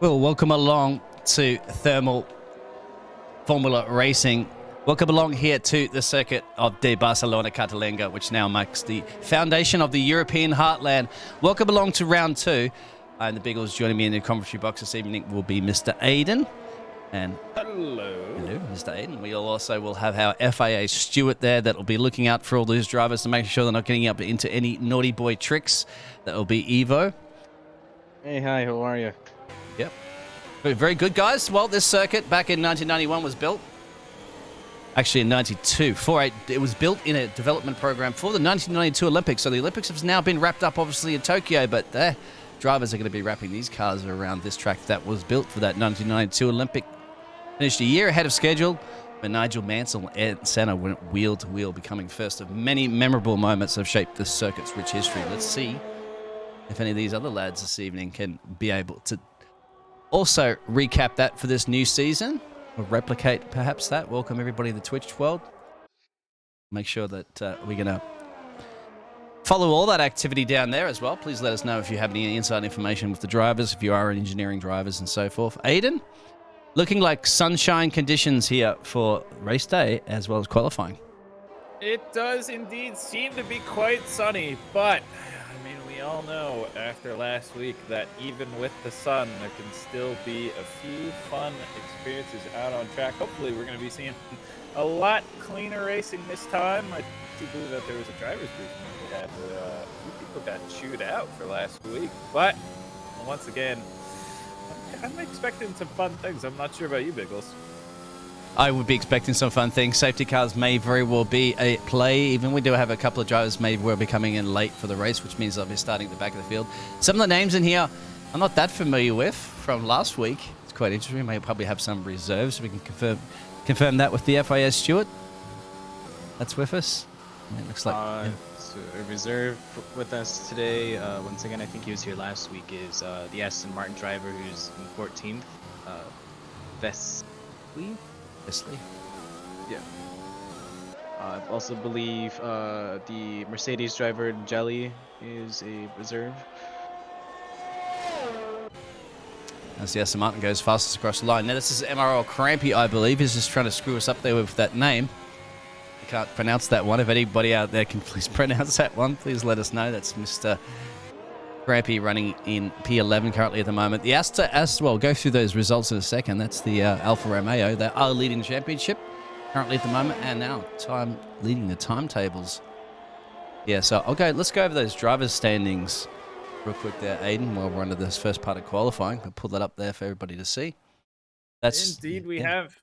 Well, welcome along to Thermal Formula Racing. Welcome along here to the circuit of the Barcelona-Catalunya, which now marks the foundation of the European heartland. Welcome along to round two. And the Biggles joining me in the commentary box this evening will be Mr. Aiden. And hello, Mr. Aiden. We also will have our FIA steward there that will be looking out for all those drivers to make sure they're not getting up into any naughty boy tricks. That will be Evo. Hey, hi, how are you? Yep. Very good, guys. Well, this circuit back in 1991 was built. Actually, in 92. It was built in a development program for the 1992 Olympics. So the Olympics have now been wrapped up, obviously, in Tokyo, but drivers are going to be wrapping these cars around this track that was built for that 1992 Olympic. Finished a year ahead of schedule, but Nigel Mansell and Senna went wheel to wheel, becoming first of many memorable moments that have shaped this circuit's rich history. Let's see if any of these other lads this evening can be able to also recap that for this new season, or replicate perhaps that. Welcome everybody in the Twitch world. Make sure that we're going to follow all that activity down there as well. Please let us know if you have any inside information with the drivers, if you are engineering drivers and so forth. Aiden, looking like sunshine conditions here for race day as well as qualifying. It does indeed seem to be quite sunny, but I mean, we all know after last week that even with the sun, there can still be a few fun experiences out on track. Hopefully, we're going to be seeing a lot cleaner racing this time. I do believe that there was a driver's briefing we had where a few people got chewed out for last week. But once again, I'm expecting some fun things. I'm not sure about you, Biggles. I would be expecting some fun things. Safety cars may very well be a play. Even we do have a couple of drivers may well be coming in late for the race, which means they'll be starting at the back of the field. Some of the names in here I'm not that familiar with from last week. It's quite interesting. We may probably have some reserves. We can confirm that with the FIS steward. That's with us. It looks like so a reserve with us today. Once again, I think he was here last week. Is the Aston Martin driver who's in 14th, Vesley. Yeah. I also believe the Mercedes driver Jelly is a reserve. As the Aston Martin goes fastest across the line. Now this is MRL Crampy, I believe. He's just trying to screw us up there with that name. I can't pronounce that one. If anybody out there can please pronounce that one, please let us know. That's Mr. Crampy running in P11 currently at the moment. The Aston as well, go through those results in a second. That's the Alfa Romeo. They are leading the championship currently at the moment, and now leading the timetables. Yeah, so let's go over those drivers' standings real quick there, Aiden, while we're under this first part of qualifying. I'll pull that up there for everybody to see. Indeed, we have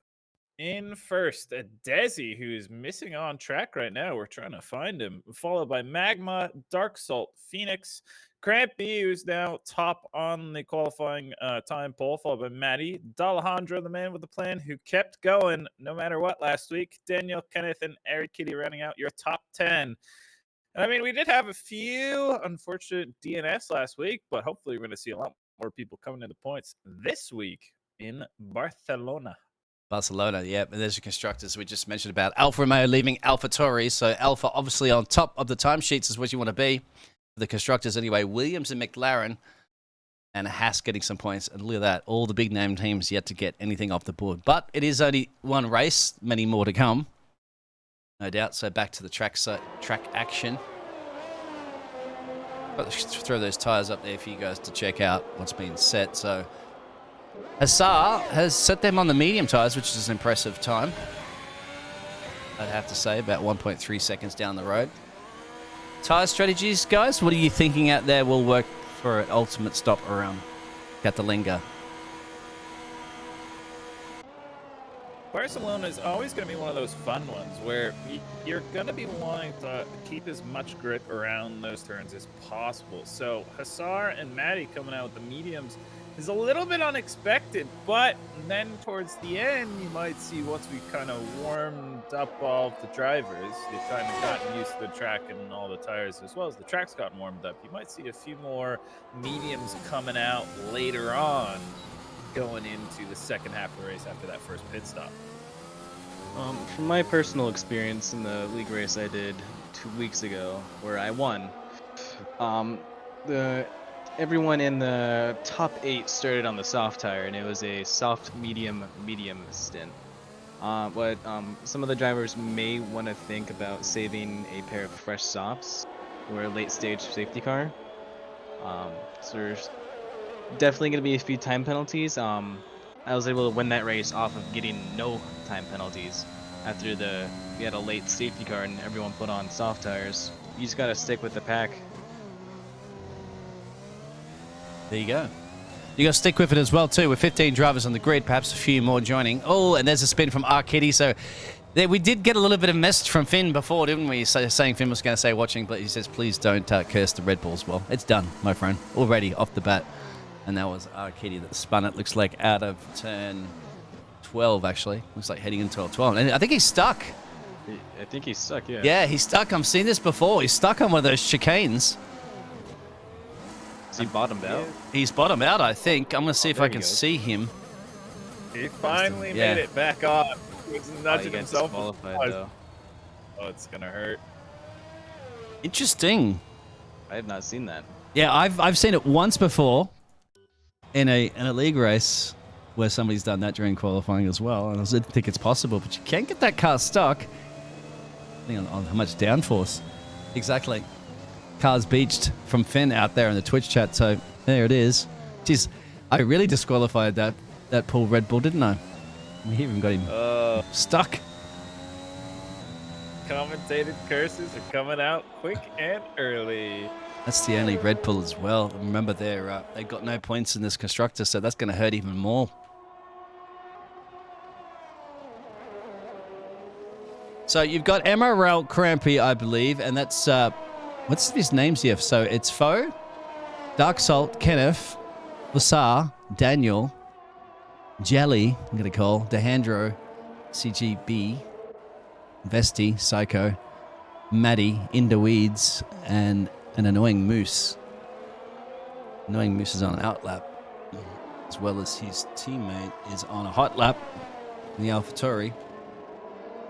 in first Desi, who's missing on track right now. We're trying to find him. Followed by Magma, Dark Salt, Phoenix, Crampy, who's now top on the qualifying time poll, followed by Maddie, D'Alejandro, the man with the plan, who kept going no matter what last week. Daniel, Kenneth, and Eric Kitty rounding out your top 10. I mean, we did have a few unfortunate DNS last week, but hopefully we're going to see a lot more people coming into points this week in Barcelona. Barcelona, yeah. And there's your constructors we just mentioned about. Alfa Romeo leaving AlphaTauri. So Alfa obviously on top of the timesheets is what you want to be. The constructors anyway. Williams and McLaren and Haas getting some points. And look at that. All the big name teams yet to get anything off the board. But it is only one race. Many more to come. No doubt. So back to the track action. Let's throw those tyres up there for you guys to check out what's been set. So Hassar has set them on the medium tyres, which is an impressive time. I'd have to say, about 1.3 seconds down the road. Tyre strategies, guys, what are you thinking out there will work for an ultimate stop around Catalunya? Barcelona is always going to be one of those fun ones where you're going to be wanting to keep as much grip around those turns as possible. So Hassar and Maddie coming out with the mediums is a little bit unexpected, but then towards the end, you might see once we kind of warmed up all of the drivers, they've kind of gotten used to the track and all the tires as well as the track's gotten warmed up. You might see a few more mediums coming out later on, going into the second half of the race after that first pit stop. From my personal experience in the league race I did 2 weeks ago, where I won, the everyone in the top 8 started on the soft tire, and it was a soft, medium stint. But some of the drivers may want to think about saving a pair of fresh softs or a late stage safety car. So there's definitely going to be a few time penalties. I was able to win that race off of getting no time penalties after we had a late safety car and everyone put on soft tires. You just got to stick with the pack. There you go. You got to stick with it as well, too. With 15 drivers on the grid, perhaps a few more joining. Oh, and there's a spin from Arkitty. So there, we did get a little bit of message from Finn before, didn't we? Saying Finn was going to say watching, but he says, please don't curse the Red Bulls. Well, it's done, my friend. Already off the bat. And that was Arkitty that spun it. Looks like out of turn 12, actually. Looks like heading into 12. And I think he's stuck. I think he's stuck, yeah. Yeah, he's stuck. I've seen this before. He's stuck on one of those chicanes. Is he bottomed out? He's bottomed out, I think. I'm going to see if there I he can goes. see him. He finally Yeah. made it back on. He was nudging he got himself. disqualified, though. Oh, it's gonna hurt. Interesting. I have not seen that. Yeah, I've seen it once before in a league race where somebody's done that during qualifying as well. And I didn't think it's possible, but you can get that car stuck. Depending on how much downforce. Exactly. Car's beached from Finn out there in the Twitch chat, so there it is. Jeez, I really disqualified that poor Red Bull, didn't I? We even got him stuck. Commentated curses are coming out quick and early. That's the only Red Bull as well. Remember, they got no points in this constructor, so that's going to hurt even more. So you've got MRL Crampy, I believe, and that's what's his names here? So it's Foe, Dark Salt, Kenneth, Vassar, Daniel, Jelly, I'm going to call, Dehandro, CGB, Vesti, Psycho, Maddie, Indoweeds, and an Annoying Moose. Annoying Moose is on an outlap, as well as his teammate is on a hot lap in the AlphaTauri.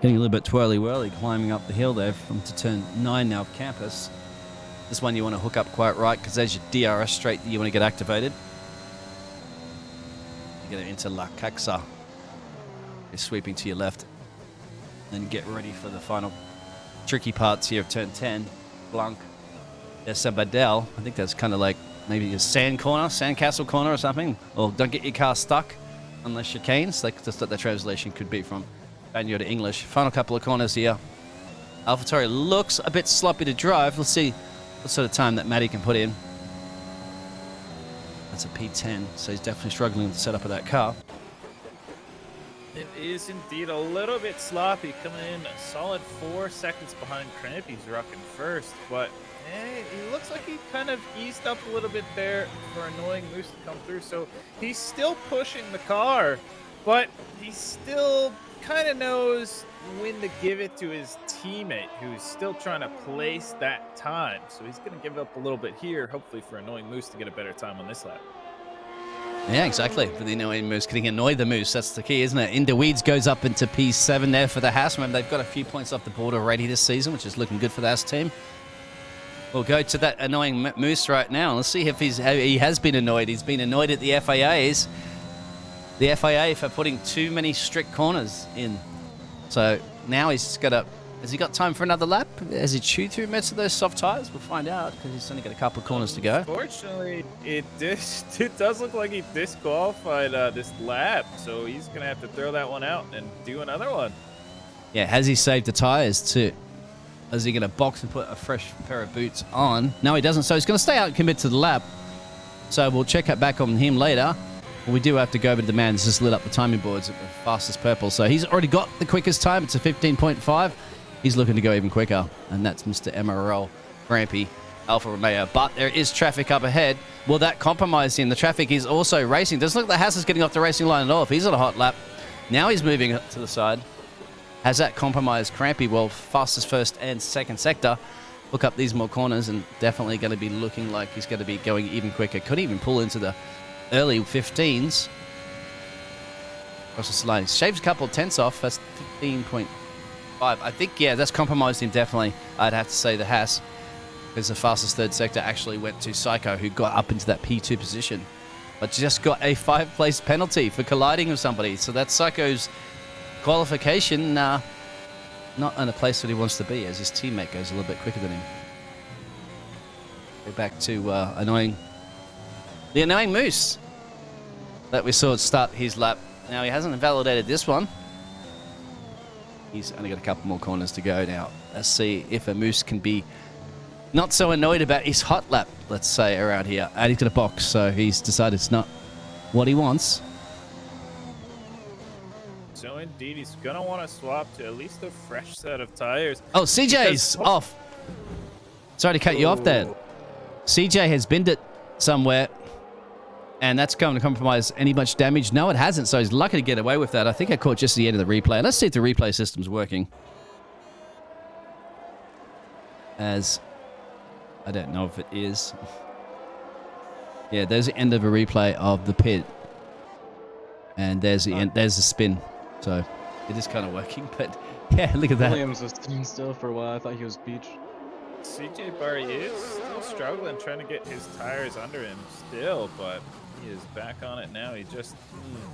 Getting a little bit twirly-whirly, climbing up the hill there from to turn 9 now of Campus. This one you want to hook up quite right, because there's your DRS straight that you want to get activated. You get into La Caxa. You're sweeping to your left. Then get ready for the final tricky parts here of turn 10. Blanc. There's Sabadell. I think that's kind of like maybe a sandcastle corner or something. Or don't get your car stuck unless chicanes. Like that's what the translation could be from Spanish to English. Final couple of corners here. AlphaTauri looks a bit sloppy to drive. Let's see what sort of time that Matty can put in. That's a P10, so he's definitely struggling with the setup of that car. It is indeed a little bit sloppy, coming in a solid 4 seconds behind Crampy's rocking first, but he looks like he kind of eased up a little bit there for Annoying Moose to come through, so he's still pushing the car, but he still kind of knows when to give it to his teammate, who's still trying to place that time, so he's going to give up a little bit here, hopefully for Annoying Moose to get a better time on this lap. Yeah, exactly. For the Annoying Moose, getting annoy the Moose. That's the key, isn't it? Indoweeds goes up into P7 there for the Haas. Remember, they've got a few points off the board already this season, which is looking good for the Haas team. We'll go to that Annoying Moose right now. Let's see if he has been annoyed. He's been annoyed at the FIAs. The FIA for putting too many strict corners in. So now he's got to... Has he got time for another lap? Has he chewed through most of those soft tires? We'll find out, because he's only got a couple of corners to go. Unfortunately, it does look like he disqualified this lap, so he's going to have to throw that one out and do another one. Yeah, has he saved the tires too? Is he going to box and put a fresh pair of boots on? No, he doesn't, so he's going to stay out and commit to the lap. So we'll check it back on him later. We do have to go over to the man that's just lit up the timing boards at the fastest purple. So he's already got the quickest time. It's a 15.5. He's looking to go even quicker, and that's Mr. MRL Crampy Alfa Romeo. But there is traffic up ahead. Will that compromise him? The traffic is also racing. Doesn't look like the Haas is getting off the racing line at all. If he's on a hot lap, now he's moving to the side. Has that compromised Crampy? Well, fastest first and second sector. Look up these more corners, and definitely going to be looking like he's going to be going even quicker. Could even pull into the early 15s. Across the line. Shaves a couple of tenths off. That's 15.5. I think, yeah, that's compromised him definitely. I'd have to say the Haas. because the fastest third sector actually went to Psycho, who got up into that P2 position, but just got a 5-place penalty for colliding with somebody. So that's Psycho's qualification, not in a place that he wants to be, as his teammate goes a little bit quicker than him. Go back to the annoying Moose that we saw start his lap. Now, he hasn't invalidated this one. He's only got a couple more corners to go now. Let's see if a Moose can be not so annoyed about his hot lap, let's say, around here. And he's got a box, so he's decided it's not what he wants. So indeed, he's going to want to swap to at least a fresh set of tires. Oh, CJ's off. Sorry to cut you off there. CJ has binned it somewhere, and that's going to compromise any much damage. No, it hasn't, so he's lucky to get away with that. I think I caught just the end of the replay. Let's see if the replay system's working. As I don't know if it is. Yeah, there's the end of a replay of the pit. And there's the end, there's the spin. So it is kind of working, but yeah, look at that. Williams was sitting still for a while. I thought he was beach. CJ Barry is still struggling, trying to get his tires under him still, but he is back on it now. He just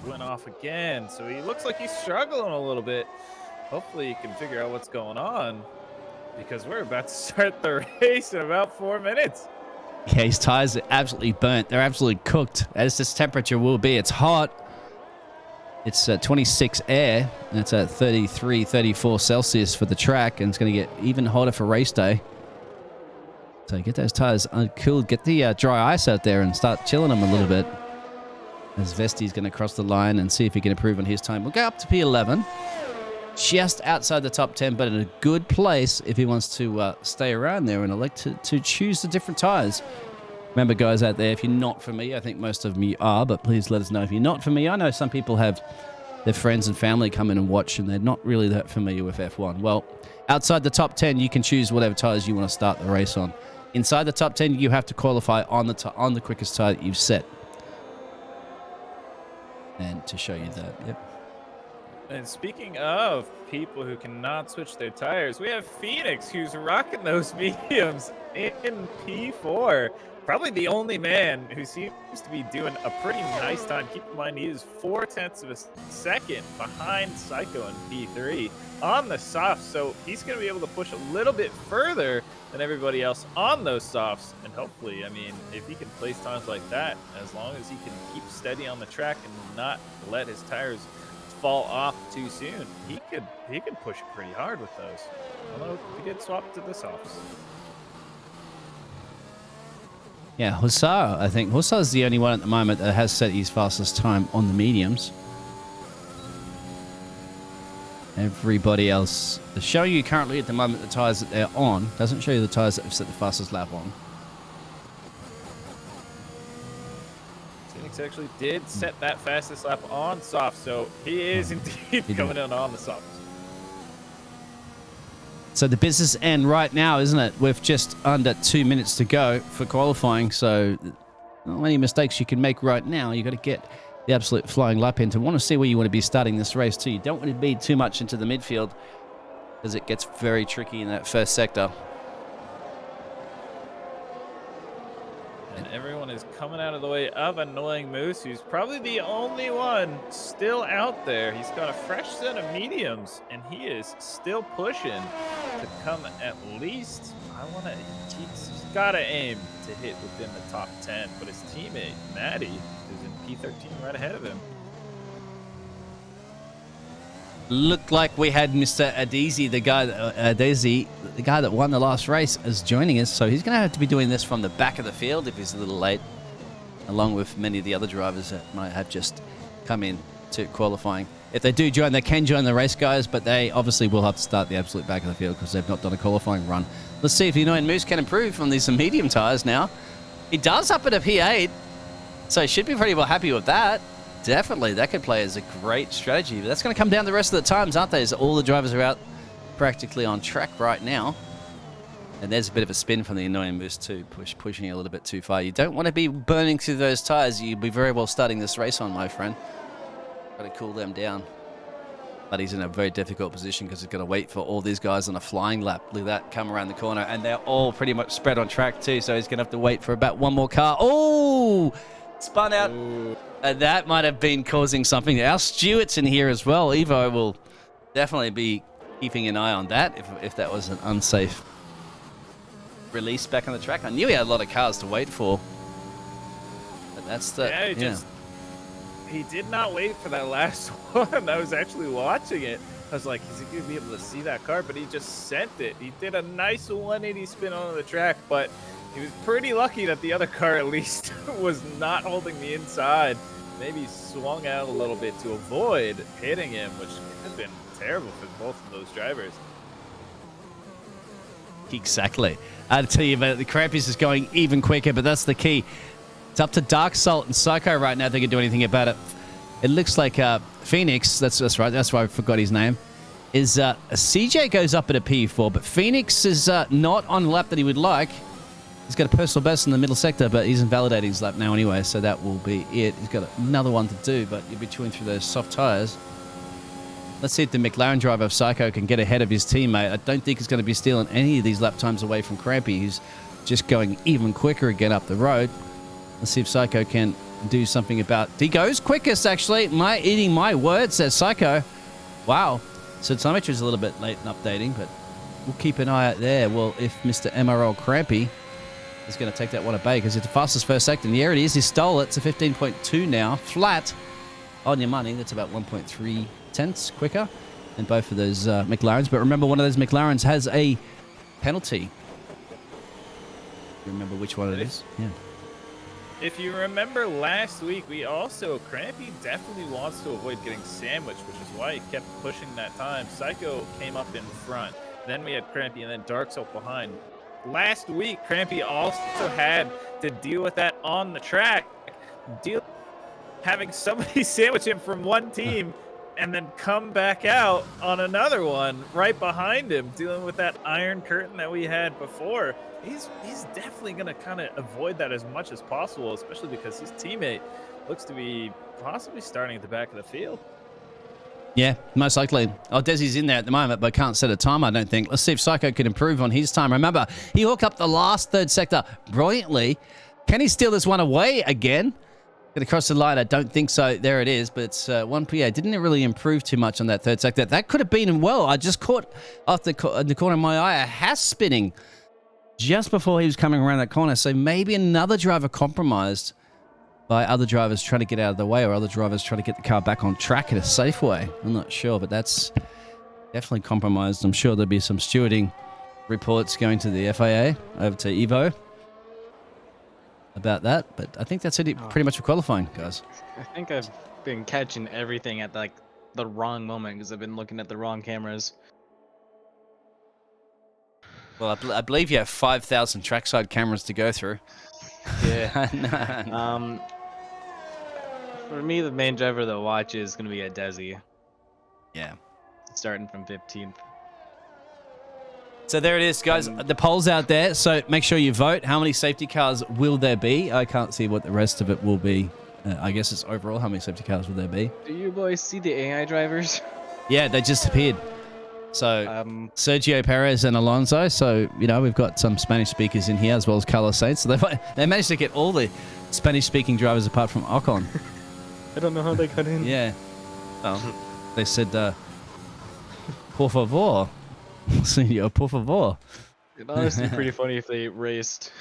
went off again, so he looks like he's struggling a little bit. Hopefully he can figure out what's going on, because we're about to start the race in about 4 minutes. Yeah, his tires are absolutely burnt. They're absolutely cooked, as this temperature will be. It's hot. It's 26 air, and it's at 33, 34 Celsius for the track, and it's going to get even hotter for race day. So get those tires uncooled, get the dry ice out there and start chilling them a little bit. As Vesti's going to cross the line and see if he can improve on his time. We'll go up to P11. Just outside the top 10, but in a good place if he wants to stay around there and elect to choose the different tires. Remember, guys out there, if you're not familiar, I think most of you are, but please let us know if you're not familiar. I know some people have their friends and family come in and watch, and they're not really that familiar with F1. Well, outside the top 10, you can choose whatever tires you want to start the race on. Inside the top 10, you have to qualify on the quickest tire that you've set. And to show you that, yep. And speaking of people who cannot switch their tires, we have Phoenix, who's rocking those mediums in P4. Probably the only man who seems to be doing a pretty nice time. Keep in mind, he is 0.4 of a second behind Psycho in P3 on the softs. So he's going to be able to push a little bit further than everybody else on those softs. And hopefully, I mean, if he can place times like that, as long as he can keep steady on the track and not let his tires fall off too soon, he could push pretty hard with those. Although he get swapped to the softs. Yeah, Hussar, I think. Hussar's the only one at the moment that has set his fastest time on the mediums. Everybody else is showing you currently at the moment the tires that they're on. Doesn't show you the tires that have set the fastest lap on. Phoenix actually did set that fastest lap on soft, so he is indeed coming in on the softs. So the business end right now, isn't it? With just under 2 minutes to go for qualifying. So not many mistakes you can make right now. You've got to get the absolute flying lap in to want to see where you want to be starting this race too. You don't want to be too much into the midfield because it gets very tricky in that first sector. And everyone is coming out of the way of Annoying Moose, who's probably the only one still out there. He's got a fresh set of mediums, and he is still pushing to come at least, he's got to aim to hit within the top 10, but his teammate, Maddie, is in P13 right ahead of him. Looked like we had Mr. Adesi, the guy that won the last race, as joining us. So he's going to have to be doing this from the back of the field if he's a little late, along with many of the other drivers that might have just come in to qualifying. If they do join, they can join the race, guys, but they obviously will have to start the absolute back of the field because they've not done a qualifying run. Let's see if the Annoying Moose can improve on these medium tires now. He does up at a P8, so he should be pretty well happy with that. Definitely, that could play as a great strategy. But that's going to come down the rest of the times, aren't they? As all the drivers are out practically on track right now. And there's a bit of a spin from the Annoying Moose too, pushing a little bit too far. You don't want to be burning through those tires. You'd be very well starting this race on, my friend. Got to cool them down. But he's in a very difficult position because he's got to wait for all these guys on a flying lap. Look at that, come around the corner. And they're all pretty much spread on track too. So he's going to have to wait for about one more car. Oh, spun out. That might have been causing something. Our Stewart's in here as well. Evo will definitely be keeping an eye on that if that was an unsafe release back on the track. I knew he had a lot of cars to wait for. But that's the... He did not wait for that last one. I was actually watching it. I was like, is he going to be able to see that car? But he just sent it. He did a nice 180 spin on the track, but he was pretty lucky that the other car at least was not holding the inside. Maybe swung out a little bit to avoid hitting him, which could have been terrible for both of those drivers. Exactly. I'll tell you about it. The Crampies is going even quicker, but that's the key. It's up to Dark Salt and Psycho right now if they can do anything about it. It looks like Phoenix, that's right, that's why I forgot his name, is CJ goes up at a P4, but Phoenix is not on the lap that he would like. He's got a personal best in the middle sector, but he's invalidating his lap now anyway, so that will be it. He's got another one to do, but you'll be chewing through those soft tires. Let's see if the McLaren driver of Psycho can get ahead of his teammate. I don't think he's going to be stealing any of these lap times away from Crampy. He's just going even quicker again up the road. Let's see if Psycho can do something about... He goes quickest, actually. Eating my words, says Psycho. Wow. So Tometry's a little bit late in updating, but we'll keep an eye out there. Well, if Mr. MRL Crampy is going to take that one at bay, because it's the fastest first sector. And here it is. He stole it. It's a 15.2 now. Flat on your money. That's about 1.3 tenths quicker than both of those McLarens. But remember, one of those McLarens has a penalty. Remember which one it is? Yeah. If you remember last week, we also, Crampy definitely wants to avoid getting sandwiched, which is why he kept pushing that time. Psycho came up in front. Then we had Crampy and then Dark Salt behind. Last week, Crampy also had to deal with that on the track. Having somebody sandwich him from one team and then come back out on another one right behind him, dealing with that iron curtain that we had before. He's definitely going to kind of avoid that as much as possible, especially because his teammate looks to be possibly starting at the back of the field. Yeah, most likely. Oh, Desi's in there at the moment, but can't set a time, I don't think. Let's see if Psycho can improve on his time. Remember, he hooked up the last third sector brilliantly. Can he steal this one away again? Going to cross the line? I don't think so. There it is, but it's 1PA. Didn't it really improve too much on that third sector? That could have been well. I just caught off the corner of my eye a Haas spinning just before he was coming around that corner. So maybe another driver compromised by other drivers trying to get out of the way, or other drivers trying to get the car back on track in a safe way. I'm not sure, but that's definitely compromised. I'm sure there'll be some stewarding reports going to the FIA over to Evo about that. But I think that's it pretty much for qualifying, guys. I think I've been catching everything at like the wrong moment because I've been looking at the wrong cameras. Well, I believe you have 5,000 trackside cameras to go through. Yeah. For me, the main driver to watch is going to be a Desi. Yeah. Starting from 15th. So there it is, guys. The poll's out there, so make sure you vote. How many safety cars will there be? I can't see what the rest of it will be. I guess it's overall, how many safety cars will there be? Do you boys see the AI drivers? Yeah, they just appeared. So Sergio Perez and Alonso. So, you know, we've got some Spanish speakers in here as well as Carlos Sainz. So they managed to get all the Spanish-speaking drivers apart from Ocon. I don't know how they got in. Yeah. Oh, they said, por favor. Senor, por favor. It'd honestly be pretty funny if they raced.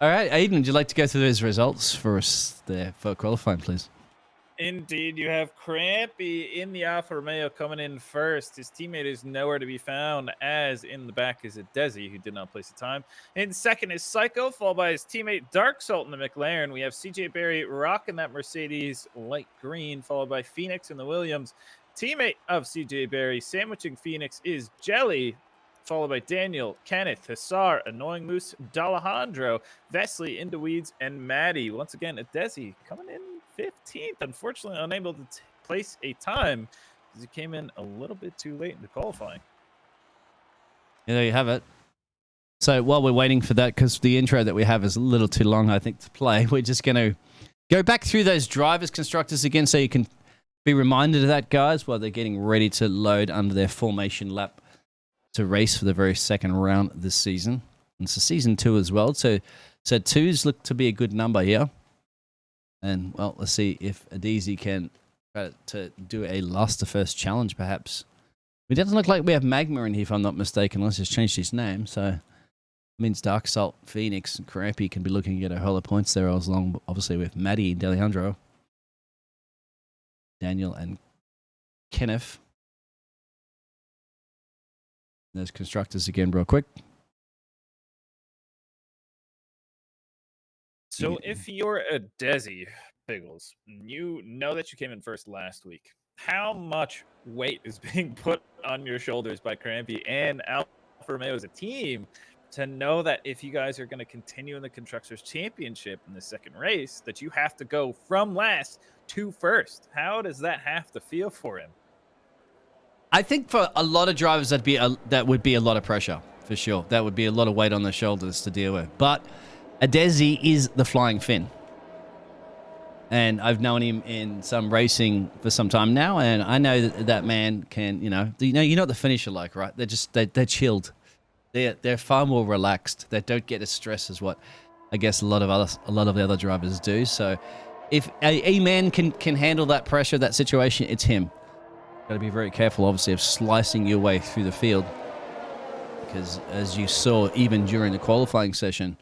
All right, Aiden, would you like to go through those results for us there for qualifying, please? Indeed, you have Crampy in the Alfa Romeo coming in first. His teammate is nowhere to be found, as in the back is a Desi, who did not place a time. In second is Psycho, followed by his teammate Dark Salt in the McLaren. We have CJ Berry rocking that Mercedes light green, followed by Phoenix in the Williams. Teammate of CJ Berry sandwiching Phoenix is Jelly, followed by Daniel, Kenneth, Hassar, Annoying Moose, D'Alejandro, Vesley, Into Weeds, and Maddie. Once again, a Desi coming in 15th, unfortunately unable to place a time because he came in a little bit too late into qualifying. Yeah, there you have it. So while we're waiting for that, because the intro that we have is a little too long, I think, to play, we're just going to go back through those drivers' constructors again so you can Be reminded of that, guys, while they're getting ready to load under their formation lap to race for the very second round this season. And it's a season 2 as well. So 2s look to be a good number here. And, well, let's see if Adesi can try to do a last to first challenge, perhaps. It doesn't look like we have Magma in here, if I'm not mistaken, unless he's changed his name. So it means Dark Salt, Phoenix, and Crampy can be looking at a whole lot of points there, as long, obviously, with Maddie and Alejandro, Daniel, and Kenneth. There's constructors again, real quick. So if you're a Desi, Piggles, you know that you came in first last week. How much weight is being put on your shoulders by Crampy and Alfa Romeo as a team to know that if you guys are going to continue in the Constructors' Championship in the second race, that you have to go from last to first? How does that have to feel for him? I think for a lot of drivers, that would be a lot of pressure, for sure. That would be a lot of weight on their shoulders to deal with. But Adesi is the Flying Finn. And I've known him in some racing for some time now, and I know that man can, you know what the finish are like, right? They're chilled. They're far more relaxed. They don't get as stressed as what I guess a lot of the other drivers do. So if a man can handle that pressure, that situation, it's him. Got to be very careful, obviously, of slicing your way through the field, because as you saw, even during the qualifying session,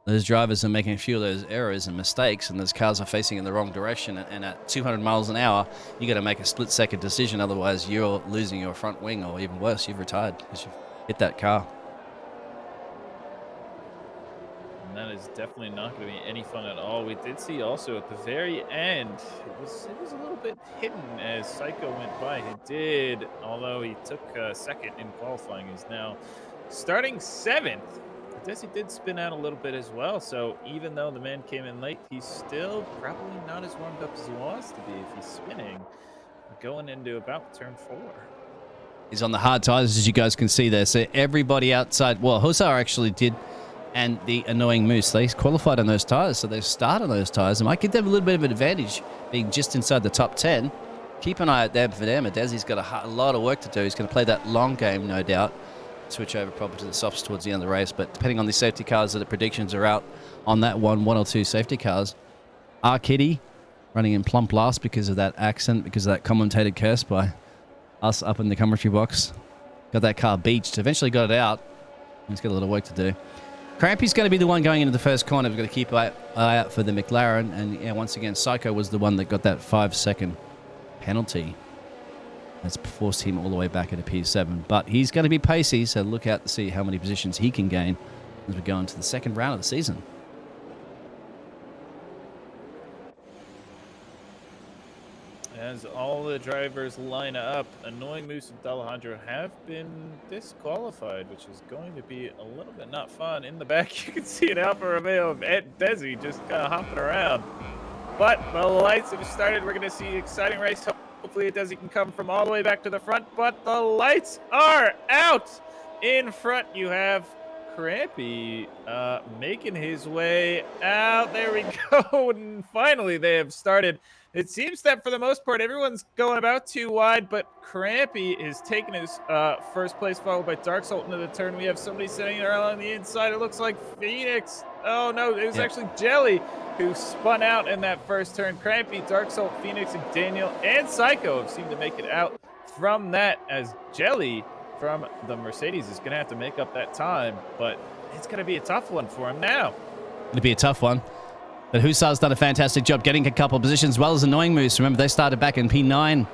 those drivers are making a few of those errors and mistakes, and those cars are facing in the wrong direction. And at 200 miles an hour, you got to make a split-second decision. Otherwise, you're losing your front wing, or even worse, you've retired because you've hit that car. And that is definitely not going to be any fun at all. We did see also at the very end, it was a little bit hidden as Psycho went by. He did, although he took second in qualifying, he's now starting 7th. Desi did spin out a little bit as well, so even though the man came in late, he's still probably not as warmed up as he wants to be if he's spinning going into about turn 4. He's on the hard tires, as you guys can see there. So everybody outside, well, Hussar actually did, and the Annoying Moose, they qualified on those tires, so they start on those tires. It might give them a little bit of an advantage being just inside the top 10. Keep an eye out there for them. Desi's got a lot of work to do. He's going to play that long game, no doubt. Switch over probably to the softs towards the end of the race, but depending on the safety cars that the predictions are out on that one or two safety cars. Kitty running in plump last because of that accent, because of that commentated curse by us up in the commentary box. Got that car beached, eventually got it out. He's got a lot of work to do. Crampy's going to be the one going into the first corner. We've got to keep an eye out for the McLaren, and yeah, once again, Psycho was the one that got that 5-second penalty. That's forced him all the way back into P7. But he's going to be pacey, so look out to see how many positions he can gain as we go into the second round of the season. As all the drivers line up, Annoying Moose and Alejandro have been disqualified, which is going to be a little bit not fun. In the back, you can see an Alfa Romeo of Desi just kind of hopping around. But the lights have started. We're going to see an exciting race. Hopefully it doesn't come from all the way back to the front, but the lights are out. In front, you have Crampy making his way out. There we go. And finally, they have started. It seems that for the most part, everyone's going about too wide, but Crampy is taking his first place, followed by Dark Salt into the turn. We have somebody sitting there on the inside. It looks like Phoenix. Oh, no, it was actually Jelly who spun out in that first turn. Crampy, Dark Salt, Phoenix, and Daniel, and Psycho have seemed to make it out from that, as Jelly from the Mercedes is going to have to make up that time, but it's going to be a tough one for him now. It'll be a tough one. But Hussar's done a fantastic job getting a couple of positions, as well as Annoying Moose. Remember, they started back in P9,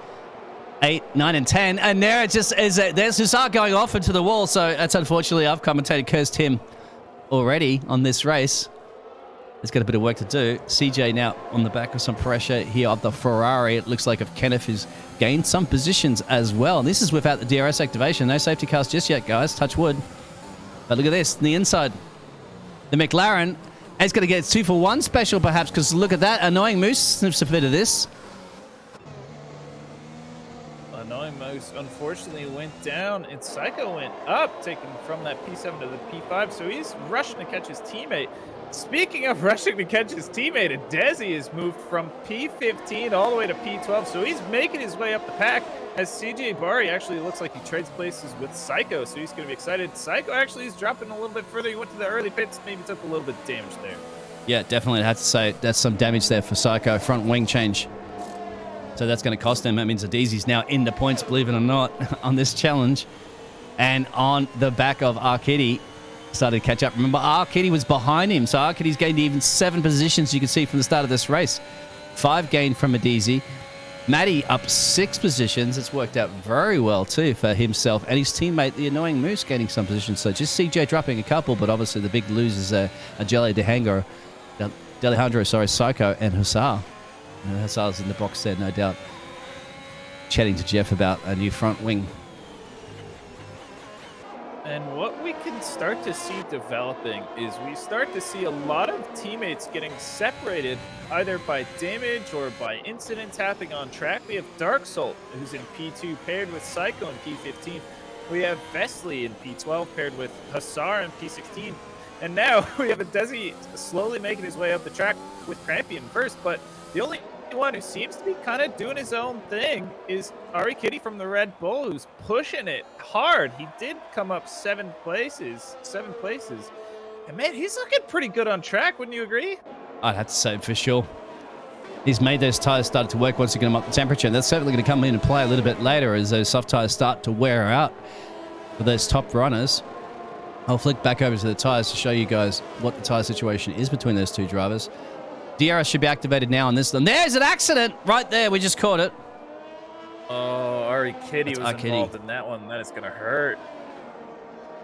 8, 9, and 10. And there it just is. There's Hussar going off into the wall. So that's unfortunately, I've commentated, cursed him already on this race. He's got a bit of work to do. CJ now on the back of some pressure here of the Ferrari. It looks like if Kenneth has gained some positions as well. And this is without the DRS activation. No safety cars just yet, guys. Touch wood. But look at this. On the inside, the McLaren is going to get 2-for-1 special, perhaps, because look at that. Annoying Moose sniffs a bit of this. Annoying Moose unfortunately went down, and Psycho went up, taking from that P7 to the P5. So he's rushing to catch his teammate. Speaking of rushing to catch his teammate, Desi has moved from P15 all the way to P12. So he's making his way up the pack as CJ Bari actually looks like he trades places with Psycho. So he's going to be excited. Psycho actually is dropping a little bit further. He went to the early pits, maybe took a little bit of damage there. Yeah, definitely. I have to say that's some damage there for Psycho. Front wing change. So that's going to cost him. That means Adizi's now in the points, believe it or not, on this challenge. And on the back of Arkitty, started to catch up. Remember, Arkitty was behind him. So Arkitty's gained even 7 positions, you can see from the start of this race. 5 gained from Adizi. Matty up 6 positions. It's worked out very well, too, for himself. And his teammate, the annoying Moose, gaining some positions. So just CJ dropping a couple, but obviously the big losers are Delihundro, Psycho, and Hussar. Hussar's in the box there, no doubt, chatting to Jeff about a new front wing. And what we can start to see developing is we start to see a lot of teammates getting separated either by damage or by incidents happening on track. We have Dark Salt, who's in P2 paired with Psycho in P15. We have Vesley in P12 paired with Hussar in P16. And now we have a Desi slowly making his way up the track with Crampy in first, but the only one who seems to be kind of doing his own thing is Ari Kitty from the Red Bull, who's pushing it hard. He did come up 7 places. And man, he's looking pretty good on track, wouldn't you agree? I'd have to say for sure. He's made those tires started to work once you get them up the temperature. That's certainly going to come into play a little bit later as those soft tires start to wear out for those top runners. I'll flick back over to the tires to show you guys what the tire situation is between those two drivers. DRS should be activated now on this one. There's an accident right there. We just caught it. Oh, Ari Kitty was Arkitty. involved in that one. That is going to hurt.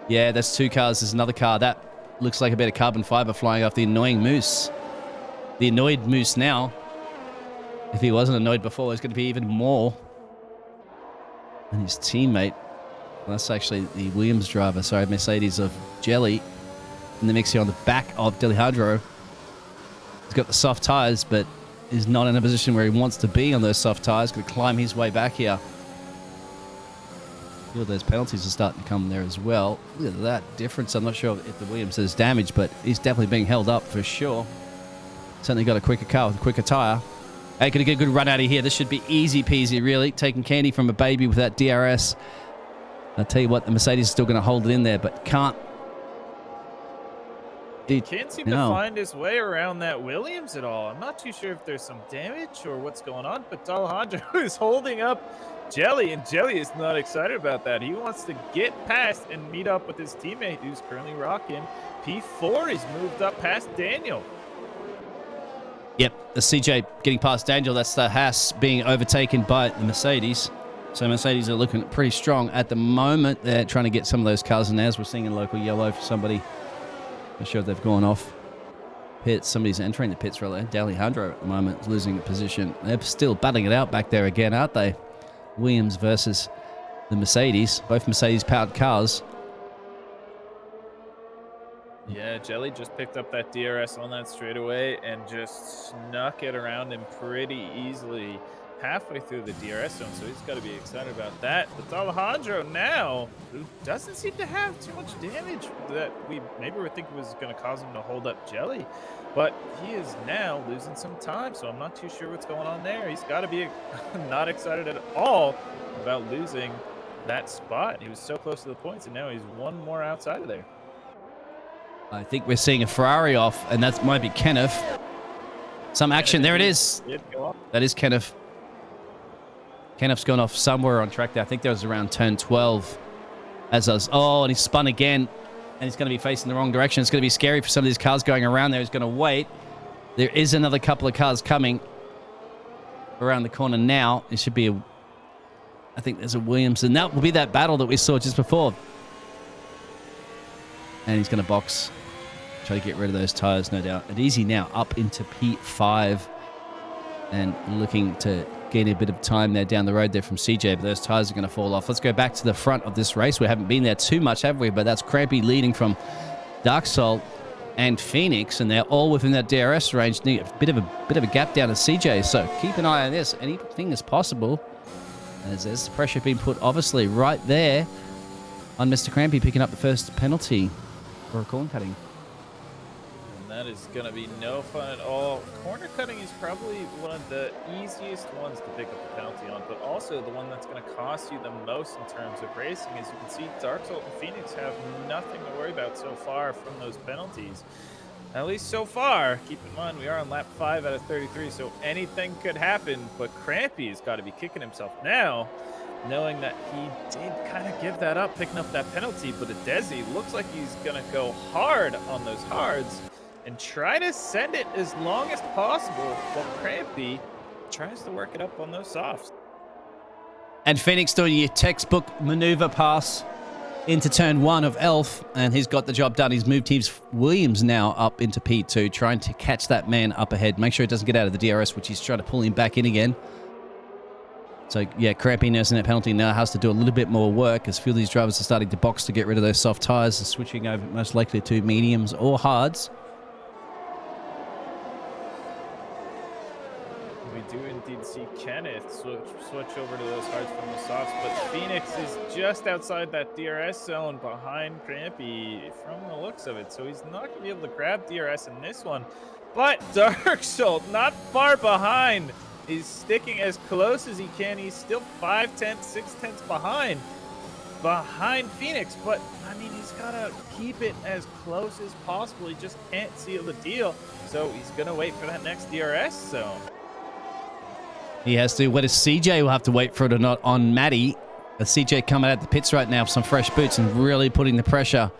Yeah, that's 2 cars. There's another car. That looks like a bit of carbon fiber flying off the annoying Moose. The annoyed Moose now. If he wasn't annoyed before, it's going to be even more. And his teammate, well, that's actually the Williams driver, sorry, Mercedes of Jelly, in the mix here on the back of Delihundro. He's got the soft tires, but is not in a position where he wants to be on those soft tires. Going to climb his way back here. A few of those penalties are starting to come there as well. Look at that difference. I'm not sure if the Williams has damage, but he's definitely being held up for sure. Certainly got a quicker car with a quicker tire. Hey, going to get a good run out of here. This should be easy peasy, really. Taking candy from a baby with that DRS. I'll tell you what, the Mercedes is still going to hold it in there, but can't. He can't seem to find his way around that Williams at all. I'm not too sure if there's some damage or what's going on, but Alejandro is holding up Jelly, and Jelly is not excited about that. He wants to get past and meet up with his teammate who's currently rocking P4. He's moved up past Daniel. Yep, the CJ getting past Daniel. That's the Haas being overtaken by the Mercedes. So Mercedes are looking pretty strong at the moment. They're trying to get some of those cars in, as we're seeing in local yellow for somebody. Not sure if they've gone off pits. Somebody's entering the pits, really. Delihundro at the moment is losing position. They're still battling it out back there again, aren't they? Williams versus the Mercedes. Both Mercedes-powered cars. Yeah, Jelly just picked up that DRS on that straightaway and just snuck it around him pretty easily halfway through the DRS zone, so he's got to be excited about that. But Alejandro now, who doesn't seem to have too much damage that we maybe were thinking was going to cause him to hold up Jelly, but he is now losing some time, so I'm not too sure what's going on there. He's got to be not excited at all about losing that spot. He was so close to the points, and now he's 1 more outside of there. I think we're seeing a Ferrari off, and that might be Kenneth. Some action. There it is. That is Kenneth. Kenneth's gone off somewhere on track there. I think that was around turn 12. As I was, and he spun again, and he's going to be facing the wrong direction. It's going to be scary for some of these cars going around there. He's going to wait. There is another couple of cars coming around the corner now. It should be I think there's a Williams, and that will be that battle that we saw just before. And he's going to box. Try to get rid of those tires, no doubt. And Easy now up into P5 and looking to gain a bit of time there down the road there from CJ, but those tires are going to fall off. Let's go back to the front of this race. We haven't been there too much, have we? But that's Crampy leading from Dark Soul and Phoenix, and they're all within that DRS range. Need a bit of a gap down to CJ, so keep an eye on this. Anything is possible. As there's pressure being put, obviously, right there on Mr. Crampy picking up the first penalty for a corn cutting. And that is going to be no fun at all. Corner cutting is probably one of the easiest ones to pick up a penalty on, but also the one that's going to cost you the most in terms of racing. As you can see, Dark Salt and Phoenix have nothing to worry about so far from those penalties. At least so far. Keep in mind, we are on lap 5 out of 33, so anything could happen, but Crampy's got to be kicking himself now, knowing that he did kind of give that up, picking up that penalty, but Adesi looks like he's going to go hard on those hards and try to send it as long as possible while Crampy tries to work it up on those softs. And Phoenix doing your textbook maneuver pass into turn 1 of Elf, and he's got the job done. He's moved Teams Williams now up into P2, trying to catch that man up ahead, make sure he doesn't get out of the DRS, which he's trying to pull him back in again. So, yeah, Crampy nursing that penalty now has to do a little bit more work as a few of these drivers are starting to box to get rid of those soft tyres and switching over most likely to mediums or hards. We do indeed see Kenneth switch over to those hards from the softs, but Phoenix is just outside that DRS zone behind Crampy from the looks of it, so he's not going to be able to grab DRS in this one. But Dark Salt not far behind. He's sticking as close as he can. He's still 5/10, 6/10 behind Phoenix, but I mean, he's got to keep it as close as possible. He just can't seal the deal, so he's going to wait for that next DRS zone. He has to. Whether CJ will have to wait for it or not on Matty. CJ coming out the pits right now with some fresh boots and really putting the pressure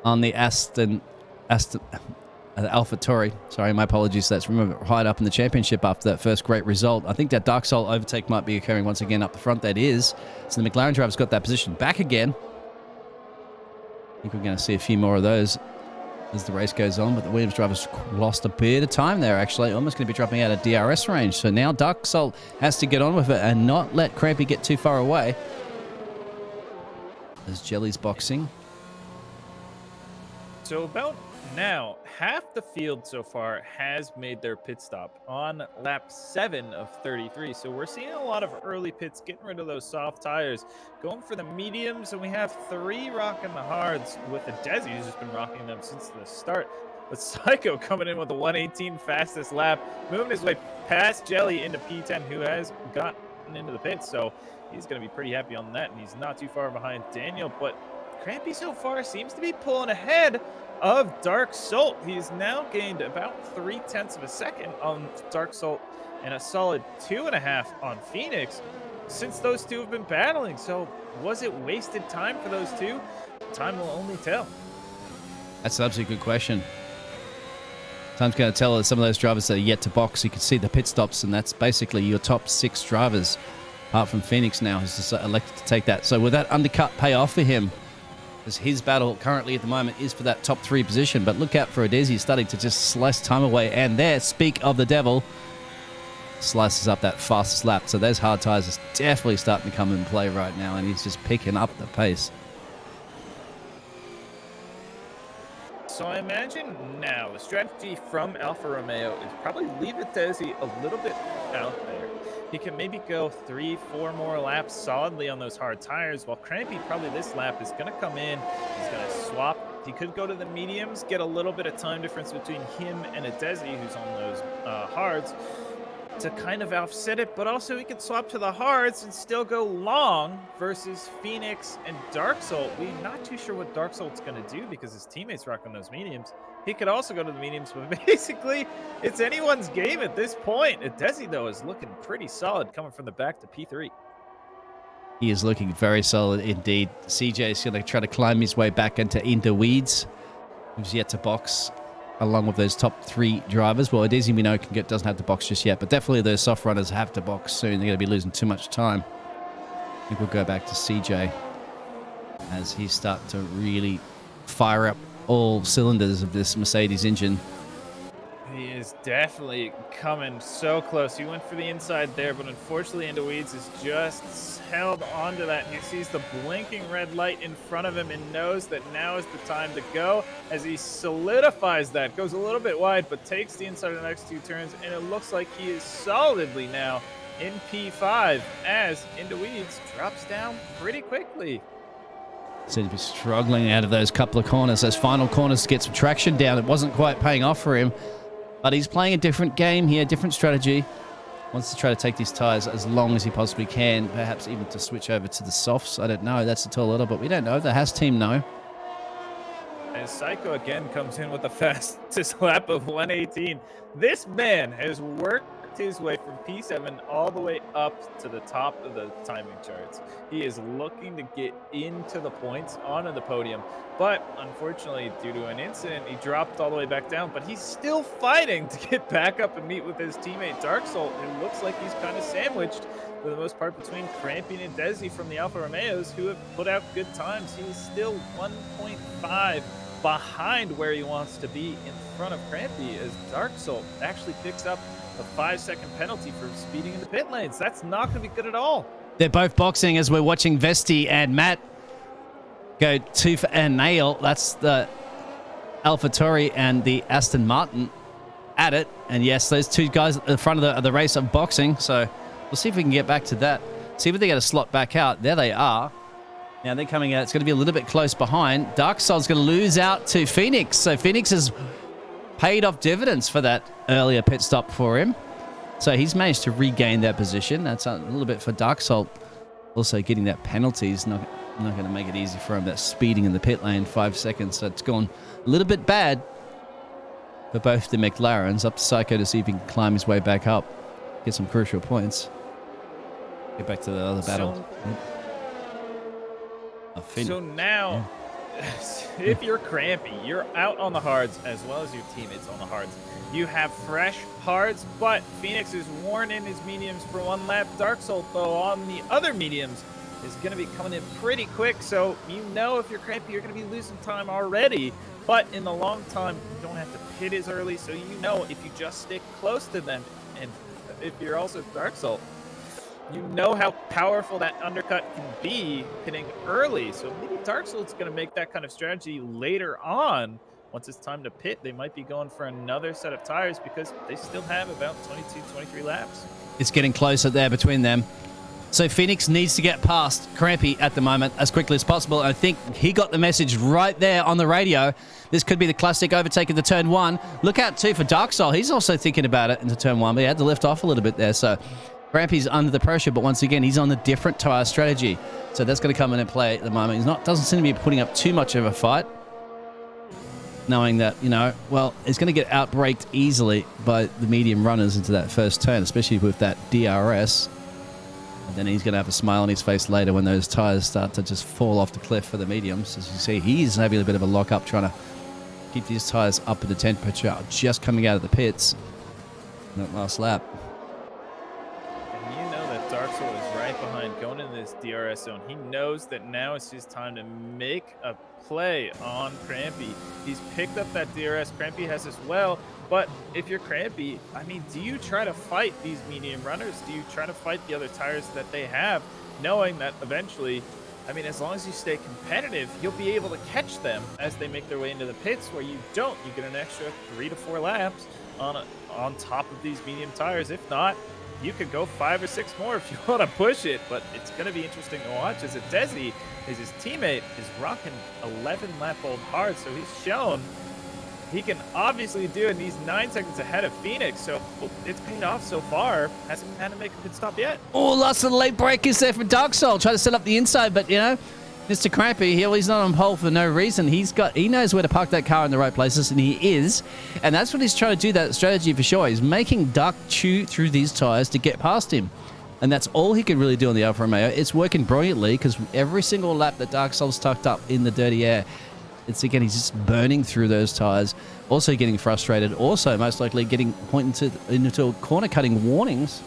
on the AlphaTauri. Sorry, my apologies. That's right up in the championship after that first great result. I think that Dark Soul overtake might be occurring once again up the front. That is. So the McLaren driver's got that position back again. I think we're going to see a few more of those as the race goes on, but the Williams driver's lost a bit of time there, actually. Almost going to be dropping out of DRS range. So now Dark Salt has to get on with it and not let Crampy get too far away. As Jelly's boxing. So about now, half the field so far has made their pit stop on lap 7 of 33. So we're seeing a lot of early pits, getting rid of those soft tires, going for the mediums, and we have 3 rocking the hards with the Desi, who's just been rocking them since the start. But Psycho coming in with the 118 fastest lap, moving his way past Jelly into P10, who has gotten into the pits. So he's going to be pretty happy on that, and he's not too far behind Daniel. But Crampy so far seems to be pulling ahead of Dark Salt. He's now gained about 0.3 of a second on Dark Salt and a solid 2.5 on Phoenix since those two have been battling. So was it wasted time for those two? Time will only tell. That's an absolutely good question. Time's going to tell us. Some of those drivers that are yet to box, you can see the pit stops, and that's basically your top 6 drivers, apart from Phoenix now, who's just elected to take that. So will that undercut pay off for him? Because his battle currently at the moment is for that top 3 position. But look out for Adesi starting to just slice time away. And there, speak of the devil, slices up that fastest lap. So those hard tires are definitely starting to come in play right now. And he's just picking up the pace. So I imagine now the strategy from Alfa Romeo is probably leave Adesi a little bit out there. He can maybe go 3-4 more laps solidly on those hard tires, while Crampy probably this lap is going to come in. He's going to swap. He could go to the mediums, get a little bit of time difference between him and Adesi, who's on those hards, to kind of offset it, but also he could swap to the hards and still go long versus Phoenix and Dark Salt. We're not too sure what Dark Salt's going to do because his teammates rock on those mediums. He could also go to the mediums, but basically it's anyone's game at this point. Adesi, though, is looking pretty solid coming from the back to P3. He is looking very solid indeed. CJ is going to try to climb his way back into weeds. He's yet to box along with those top 3 drivers. Well, Adesi, we know, doesn't have to box just yet, but definitely those soft runners have to box soon. They're going to be losing too much time. I think we'll go back to CJ as he starts to really fire up all cylinders of this Mercedes engine. He is definitely coming so close. He went for the inside there, but unfortunately into weeds is just held onto that. And he sees the blinking red light in front of him and knows that now is the time to go as he solidifies that. Goes a little bit wide, but takes the inside of the next 2 turns, and it looks like he is solidly now in P5 as Into Weeds drops down pretty quickly. Seemed to be struggling out of those couple of corners. Those final corners to get some traction down. It wasn't quite paying off for him. But he's playing a different game here, different strategy. Wants to try to take these tyres as long as he possibly can. Perhaps even to switch over to the softs. I don't know. That's a tall little, but we don't know. The Haas team know. As Psycho again comes in with the fastest lap of 118. This man has worked his way from P7 all the way up to the top of the timing charts. He is looking to get into the points onto the podium, but unfortunately due to an incident he dropped all the way back down, but he's still fighting to get back up and meet with his teammate Dark Salt, who looks like he's kind of sandwiched for the most part between Crampian and Desi from the Alfa Romeos, who have put out good times. He's still 1.5 behind where he wants to be in front of Crampy, as Dark Salt actually picks up a 5-second penalty for speeding in the pit lanes. That's not going to be good at all. They're both boxing as we're watching Vesti and Matt go tooth and nail. That's the AlphaTauri and the Aston Martin at it. And yes, those two guys at the front of the race are boxing. So we'll see if we can get back to that. See if they get a slot back out. There they are. Now they're coming out. It's going to be a little bit close behind. Dark Soul's going to lose out to Phoenix. So Phoenix has paid off dividends for that earlier pit stop for him. So he's managed to regain that position. That's a little bit for Dark Soul. Also getting that penalty is not going to make it easy for him. That speeding in the pit lane, 5 seconds. So it's gone a little bit bad for both the McLarens. Up to Psycho to see if he can climb his way back up. Get some crucial points. Get back to the other battle. So now, if you're Crampy, you're out on the hards as well as your teammates on the hards. You have fresh hards, but Phoenix is worn in his mediums for one lap. Dark Soul, though, on the other mediums is going to be coming in pretty quick. So you know if you're Crampy, you're going to be losing time already. But in the long time, you don't have to pit as early. So you know if you just stick close to them, and if you're also Dark Soul, you know how powerful that undercut can be hitting early. So maybe Dark Soul's going to make that kind of strategy later on. Once it's time to pit, they might be going for another set of tires because they still have about 22, 23 laps. It's getting closer there between them. So Phoenix needs to get past Crampy at the moment as quickly as possible. I think he got the message right there on the radio. This could be the classic overtake of the turn one. Look out too for Dark Soul. He's also thinking about it into turn one, but he had to lift off a little bit there. So Crampy's under the pressure, but once again, he's on the different tire strategy. So that's going to come in and play at the moment. Doesn't seem to be putting up too much of a fight, knowing that, well, it's going to get outbraked easily by the medium runners into that first turn, especially with that DRS. And then he's going to have a smile on his face later when those tires start to just fall off the cliff for the mediums. As you see, he's having a bit of a lock-up trying to keep these tires up at the temperature, just coming out of the pits in that last lap. Dark Soul is right behind, going into this DRS zone. He knows that now is his time to make a play on Crampy. He's picked up that DRS. Crampy has as well. But if you're Crampy, do you try to fight these medium runners? Do you try to fight the other tires that they have, knowing that eventually, as long as you stay competitive, you'll be able to catch them as they make their way into the pits. Where you don't, you get an extra 3 to 4 laps on top of these medium tires. If not, you could go 5 or 6 more if you want to push it, but it's going to be interesting to watch as Desi, his teammate, is rocking 11-lap-old hard, so he's shown he can obviously do it, and he's 9 seconds ahead of Phoenix, so it's paid off so far. Hasn't had to make a pit stop yet. Oh, lots of late breakers there for Dark Soul. Try to set up the inside, but, Mr. Crampy, he's not on pole for no reason. He knows where to park that car in the right places, and he is. And that's what he's trying to do, that strategy for sure. He's making Dark chew through these tires to get past him. And that's all he can really do on the Alfa Romeo. It's working brilliantly because every single lap that Dark Soul's tucked up in the dirty air, he's just burning through those tires. Also getting frustrated. Also, most likely, getting pointed into corner-cutting warnings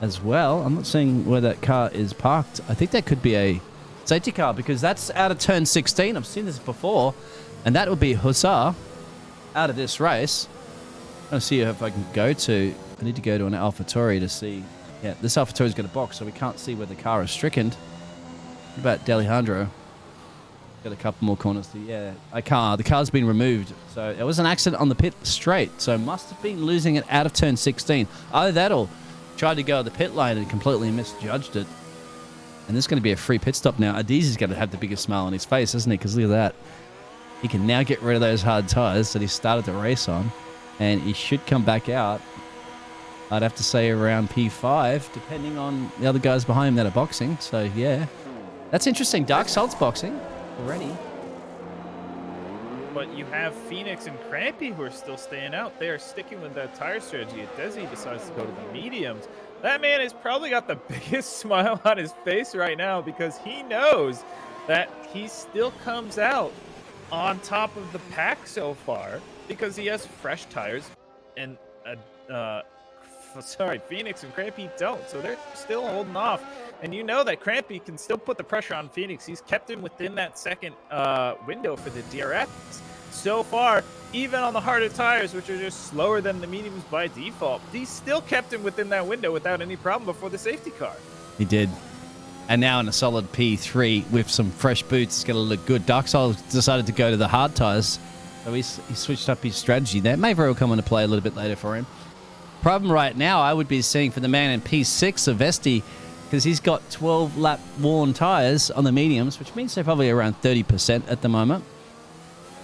as well. I'm not seeing where that car is parked. I think that could be a safety car because that's out of turn 16. I've seen this before, and that would be Hussar out of this race. I'm going to see if I can go to... I need to go to an AlphaTauri to see... Yeah, this AlphaTauri's got a box, so we can't see where the car is stricken. What about D'Alejandro? Got a couple more corners to... Yeah, the car's been removed. So it was an accident on the pit straight, so must have been losing it out of turn 16. Either that or tried to go at the pit lane and completely misjudged it. And there's going to be a free pit stop now. Adizi's going to have the biggest smile on his face, isn't he? Because look at that. He can now get rid of those hard tyres that he started the race on. And he should come back out, I'd have to say, around P5, depending on the other guys behind him that are boxing. So, yeah. That's interesting. Dark Salt's boxing already. But you have Phoenix and Crampy who are still staying out. They are sticking with that tire strategy. Desi decides to go to the mediums. That man has probably got the biggest smile on his face right now because he knows that he still comes out on top of the pack so far because he has fresh tires and Phoenix and Crampy don't. So they're still holding off. And you know that Crampy can still put the pressure on Phoenix. He's kept him within that second window for the DRS. So far, even on the harder tires, which are just slower than the mediums by default, he still kept him within that window without any problem before the safety car. He did. And now in a solid P3 with some fresh boots, it's going to look good. Dark Soul decided to go to the hard tires. So he switched up his strategy. That may very well come into play a little bit later for him. Problem right now, I would be seeing for the man in P6 of Vesti, because he's got 12 lap worn tires on the mediums, which means they're probably around 30% at the moment.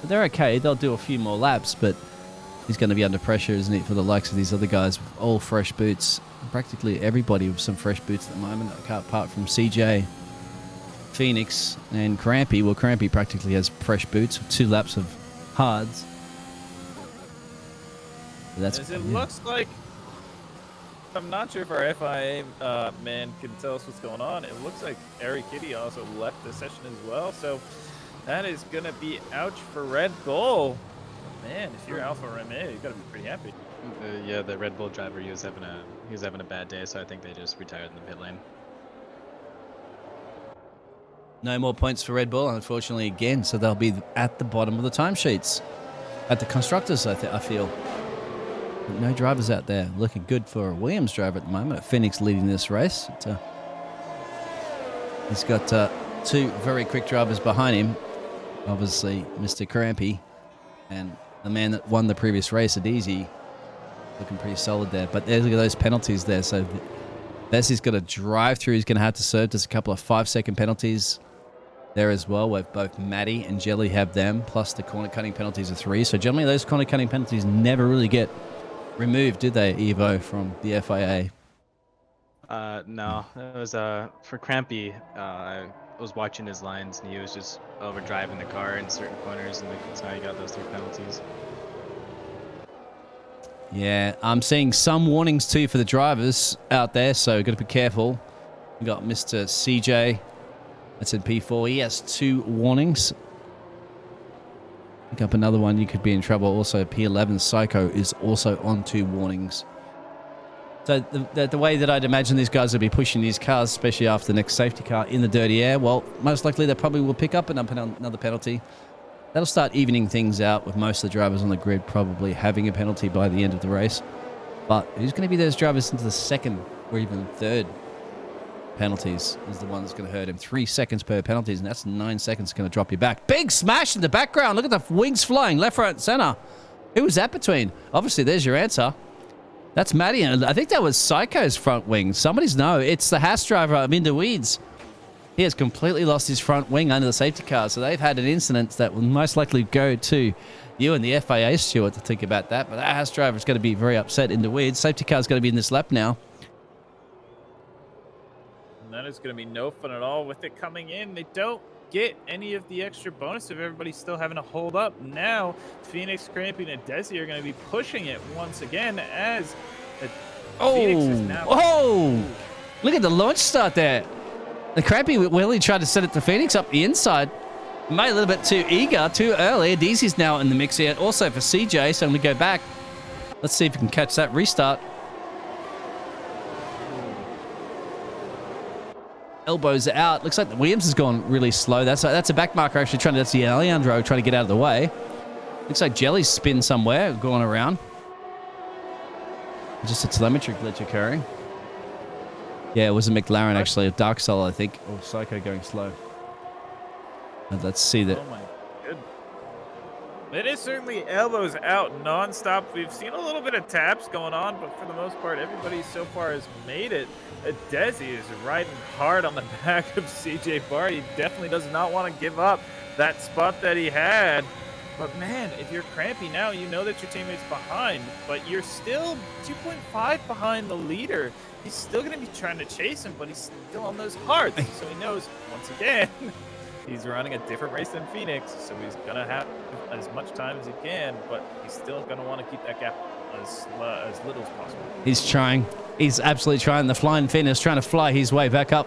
But they're okay. They'll do a few more laps, but he's going to be under pressure, isn't he, for the likes of these other guys with all fresh boots. Practically everybody with some fresh boots at the moment, apart from CJ, Phoenix, and Crampy. Well, Crampy practically has fresh boots with 2 laps of hards. But As it looks like, I'm not sure if our FIA man can tell us what's going on. It looks like Ari Kitty also left the session as well. So that is going to be ouch for Red Bull. Man, if you're Alfa Romeo, you got to be pretty happy. Yeah, the Red Bull driver, he was having a bad day, so I think they just retired in the pit lane. No more points for Red Bull, unfortunately, again. So they'll be at the bottom of the timesheets. At the constructors, I feel. But no drivers out there. Looking good for a Williams driver at the moment. Phoenix leading this race. He's got 2 very quick drivers behind him. Obviously, Mr. Crampy and the man that won the previous race, Adizi, looking pretty solid there. But there's look at those penalties there. So Bessie's got to drive through. He's going to have to serve just a couple of 5-second penalties there as well, where both Maddie and Jelly have them, plus the corner cutting penalties are 3. So generally those corner cutting penalties never really get removed, did they, Evo, from the FIA? No. It was for Crampy. I was watching his lines, and he was just overdriving the car in certain corners, and that's how he got those 3 penalties. Yeah, I'm seeing some warnings too for the drivers out there, so got to be careful. We got Mr. CJ. That's in P4. He has 2 warnings. Pick up another one, you could be in trouble. Also, P11 Psycho is also on 2 warnings. So the way that I'd imagine these guys will be pushing these cars, especially after the next safety car in the dirty air, well, most likely they probably will pick up another penalty. That'll start evening things out with most of the drivers on the grid probably having a penalty by the end of the race. But who's going to be those drivers into the 2nd or even 3rd penalties is the one that's going to hurt him. 3 seconds per penalties, and that's 9 seconds going to drop you back. Big smash in the background. Look at the wings flying left, right, and center. Who was that between? Obviously, there's your answer. That's Maddie, and I think that was Psycho's front wing. Somebody's no, it's the Haas driver of Into Weeds. He has completely lost his front wing under the safety car, so they've had an incident that will most likely go to you and the FIA steward to think about that. But that Haas driver is going to be very upset in the weeds. Safety car is going to be in this lap now. And that is going to be no fun at all with it coming in. They don't get any of the extra bonus if everybody's still having to hold up. Now, Phoenix, Crampy, and Desi are going to be pushing it once again as Phoenix is now... Oh! Look at the launch start there. The Crampy really tried to set it to Phoenix up the inside. Made a little bit too eager, too early. DC's now in the mix here. Also for CJ, so I'm going to go back. Let's see if we can catch that restart. Elbows out. Looks like the Williams has gone really slow. That's a back marker actually trying to... That's the Alejandro trying to get out of the way. Looks like Jelly's spin somewhere, going around. Just a telemetry glitch occurring. Yeah, it was a McLaren actually, a Dark Soul, I think, or Psycho going slow. And let's see that. Oh my goodness. It is certainly elbows out nonstop. We've seen a little bit of taps going on, but for the most part, everybody so far has made it. Desi is riding hard on the back of CJ Barr. He definitely does not want to give up that spot that he had. But man, if you're Crampy now, you know that your teammate's behind, but you're still 2.5 behind the leader. He's still going to be trying to chase him, but he's still on those hards. So he knows, once again, he's running a different race than Phoenix, so he's going to have as much time as he can, but he's still going to want to keep that gap as little as possible. He's trying. He's absolutely trying. The flying finish, trying to fly his way back up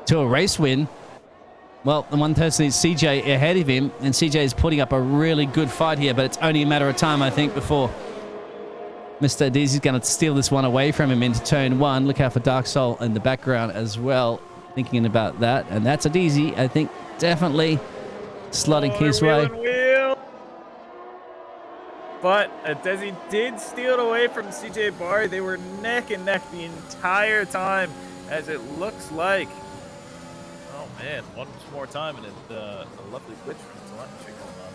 to a race win. Well, the one person is CJ ahead of him, and CJ is putting up a really good fight here, but it's only a matter of time, I think, before Mr. Dizzy's going to steal this one away from him into turn one. Look out for Dark Soul in the background as well, thinking about that. And that's a Dizzy, I think, definitely slotting his way. Wheel. But Desi did steal it away from CJ Barr. They were neck and neck the entire time, as it looks like. Oh man, one more time, and it's a lovely glitch from the telemetry going on.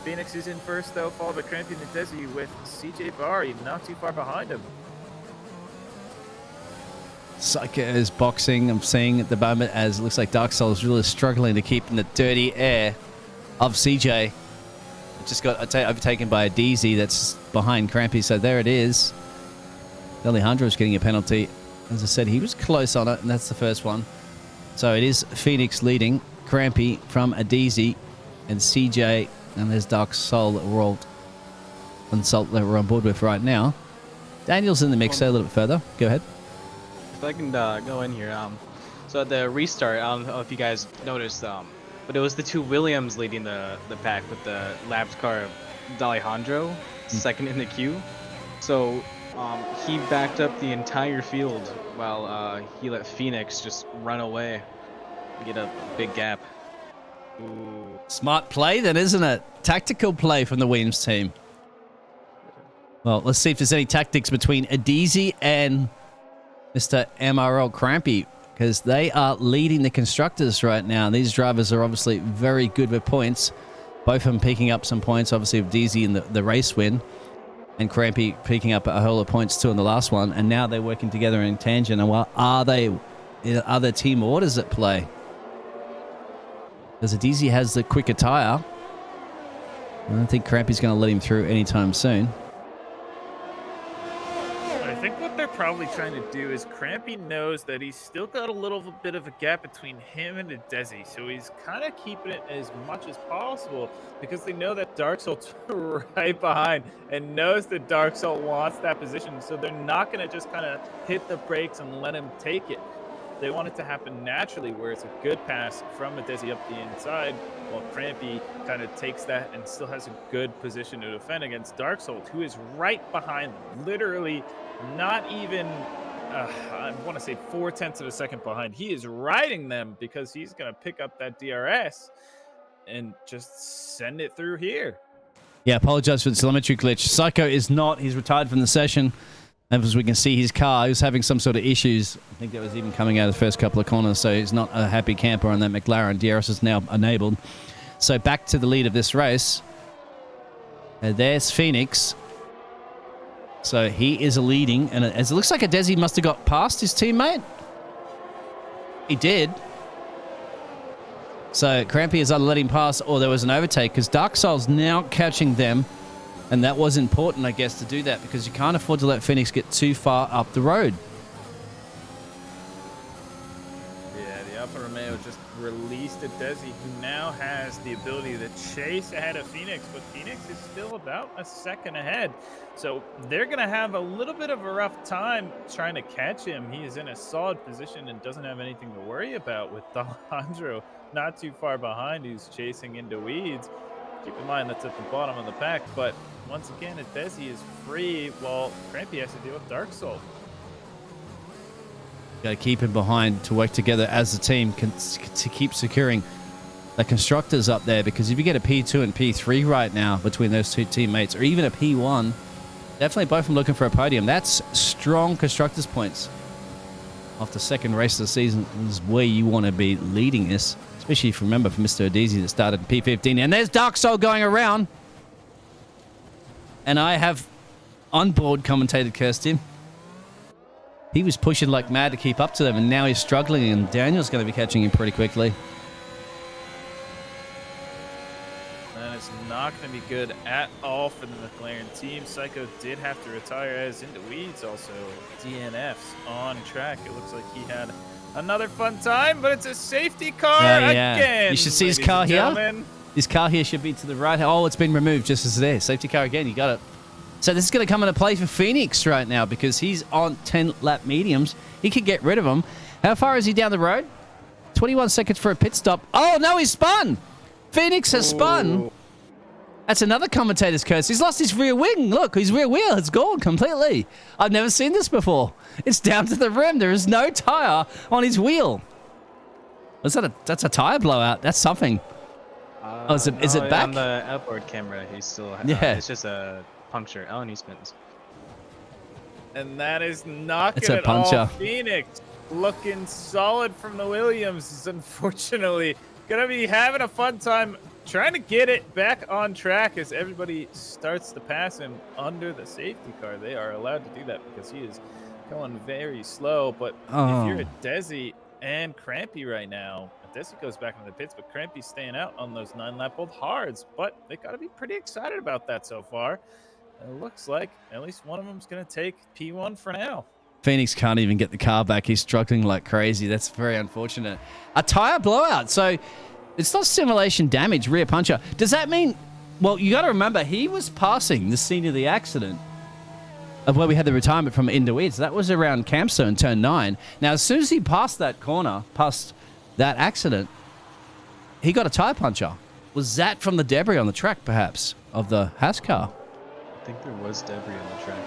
Phoenix is in first, though, followed by Crampy and Desi with CJ Barr not too far behind him. Psycho is boxing, I'm seeing at the moment, as it looks like Dark Soul is really struggling to keep in the dirty air of CJ. Just got overtaken by a DZ that's behind Crampy, so there it is. Alejandro's getting a penalty. As I said, he was close on it, and that's the first one. So it is Phoenix leading, Crampy from a DZ, and CJ, and there's Dark Soul that we're on board with right now. Daniel's in the mix there a little bit further. Go ahead. If I can go in here. So at the restart, I don't know if you guys noticed, but it was the two Williams leading the pack with the lapped car of Alejandro, second in the queue. So he backed up the entire field while he let Phoenix just run away and get a big gap. Ooh. Smart play then, isn't it? Tactical play from the Williams team. Well, let's see if there's any tactics between Adizi and Mr. MRL Crampy, because they are leading the constructors right now. These drivers are obviously very good with points. Both of them picking up some points, obviously, with DZ in the race win. And Crampy picking up a whole lot of points too in the last one. And now they're working together in tangent. And are there team orders at play? Because DZ has the quicker tire. I don't think Crampy's going to let him through anytime soon. I think what they're probably trying to do is Crampy knows that he's still got a little bit of a gap between him and Desi, so he's kind of keeping it as much as possible because they know that Dark Soul's right behind and knows that Dark Soul wants that position, so they're not going to just kind of hit the brakes and let him take it. They want it to happen naturally, where it's a good pass from Desi up the inside, while Crampy kind of takes that and still has a good position to defend against Dark Soul, who is right behind them, literally not even, I want to say 0.4 of a second behind. He is riding them because he's going to pick up that DRS and just send it through here. Yeah, apologize for the telemetry glitch. Psycho is not. He's retired from the session. As we can see, his car, he was having some sort of issues. I think that was even coming out of the first couple of corners, so he's not a happy camper on that McLaren. DRS is now enabled. So back to the lead of this race. There's Phoenix. So he is leading, and as it looks like Desi must have got past his teammate. He did. So Crampy is either letting him pass or there was an overtake, because Dark Soul's now catching them. And that was important, I guess, to do that, because you can't afford to let Phoenix get too far up the road. Yeah, the Alfa Romeo just released Desi, who now has the ability to chase ahead of Phoenix, but Phoenix is still about a second ahead. So they're going to have a little bit of a rough time trying to catch him. He is in a solid position and doesn't have anything to worry about, with Alejandro not too far behind, who's chasing into weeds. Keep in mind that's at the bottom of the pack, but once again, Desi is free while Crampy has to deal with Dark Soul. Got to keep him behind to work together as a team to keep securing the constructors up there, because if you get a P2 and P3 right now between those two teammates, or even a P1, definitely both of them looking for a podium. That's strong constructors points. After second race of the season is where you want to be leading this. Especially if you remember from Mr. Odeezy that started in P15. And there's Dark Soul going around. And I have onboard commentated cursed him. He was pushing like mad to keep up to them, and now he's struggling, and Daniel's going to be catching him pretty quickly. That is not going to be good at all for the McLaren team. Psycho did have to retire as into weeds. Also, DNFs on track. It looks like he had another fun time, but it's a safety car again. You should see his car here. His car here should be to the right. Oh, it's been removed just as there. Safety car again. You got it. So this is going to come into play for Phoenix right now because he's on 10-lap mediums. He could get rid of him. How far is he down the road? 21 seconds for a pit stop. Oh, no, he's spun. Phoenix has spun. That's another commentator's curse. He's lost his rear wing. Look, his rear wheel has gone completely. I've never seen this before. It's down to the rim. There is no tire on his wheel. That's a tire blowout. That's something. Is it back? On the outboard camera, he's still... Yeah. It's just a... puncture. Oh, and he spins. And that is not It's good a at puncher. all. Phoenix looking solid from the Williams is unfortunately going to be having a fun time trying to get it back on track as everybody starts to pass him under the safety car. They are allowed to do that because he is going very slow. But if you're a Desi and Crampy right now, Desi goes back into the pits, but Crampy's staying out on those 9-lap-old hards. But they got to be pretty excited about that so far. It looks like at least one of them is going to take P1 for now. Phoenix can't even get the car back. He's struggling like crazy. That's very unfortunate. A tire blowout. So it's not simulation damage, rear puncher. Does that mean... Well, you got to remember, he was passing the scene of the accident of where we had the retirement from into weeds. That was around Campstone, turn 9. Now, as soon as he passed that corner, past that accident, he got a tire puncher. Was that from the debris on the track, perhaps, of the Haas car? I think there was debris on the track.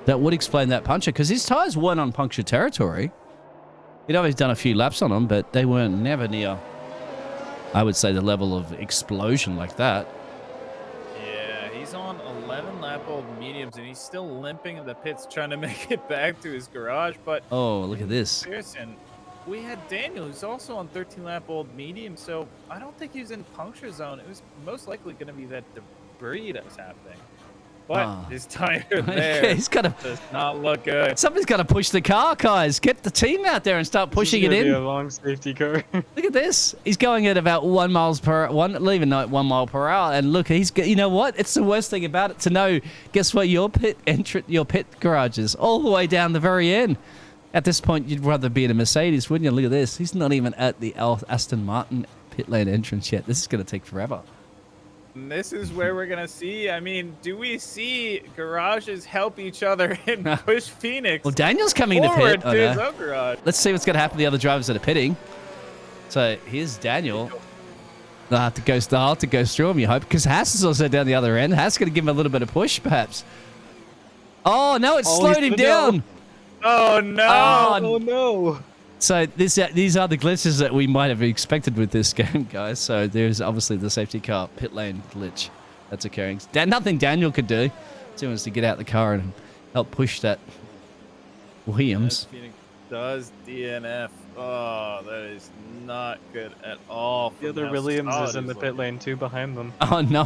That would explain that puncher, because his tires weren't on puncture territory. He'd always done a few laps on them, but they weren't never near, I would say, the level of explosion like that. Yeah, he's on 11-lap-old mediums, and he's still limping in the pits trying to make it back to his garage. But Oh, look at this. Pearson, we had Daniel, who's also on 13-lap-old medium, so I don't think he was in puncture zone. It was most likely going to be that debris that was happening. But his tire there He's got to... does not look good. Somebody's got to push the car, guys. Get the team out there and start pushing it in. A long safety car. Look at this. He's going at about 1 mile per hour. And look, you know what? It's the worst thing about it to know. Guess what? Your pit garage is all the way down the very end. At this point, you'd rather be in a Mercedes, wouldn't you? Look at this. He's not even at the Aston Martin pit lane entrance yet. This is going to take forever. And this is where we're going to see. I mean, do we see garages help each other and push Phoenix? Well, Daniel's coming to pit. To his own garage. Let's see what's going to happen to the other drivers that are pitting. So here's Daniel. They'll have to go through him, you hope, because Haas is also down the other end. Haas is going to give him a little bit of push, perhaps. Oh, no, it slowed him down. Oh, no. Oh, no. So these are the glitches that we might have expected with this game, guys. So there's obviously the safety car pit lane glitch that's occurring. Nothing Daniel could do. He wants to get out the car and help push that Williams. Phoenix does DNF. Oh, that is not good at all. The other Williams is in the pit lane too behind them. Oh, no.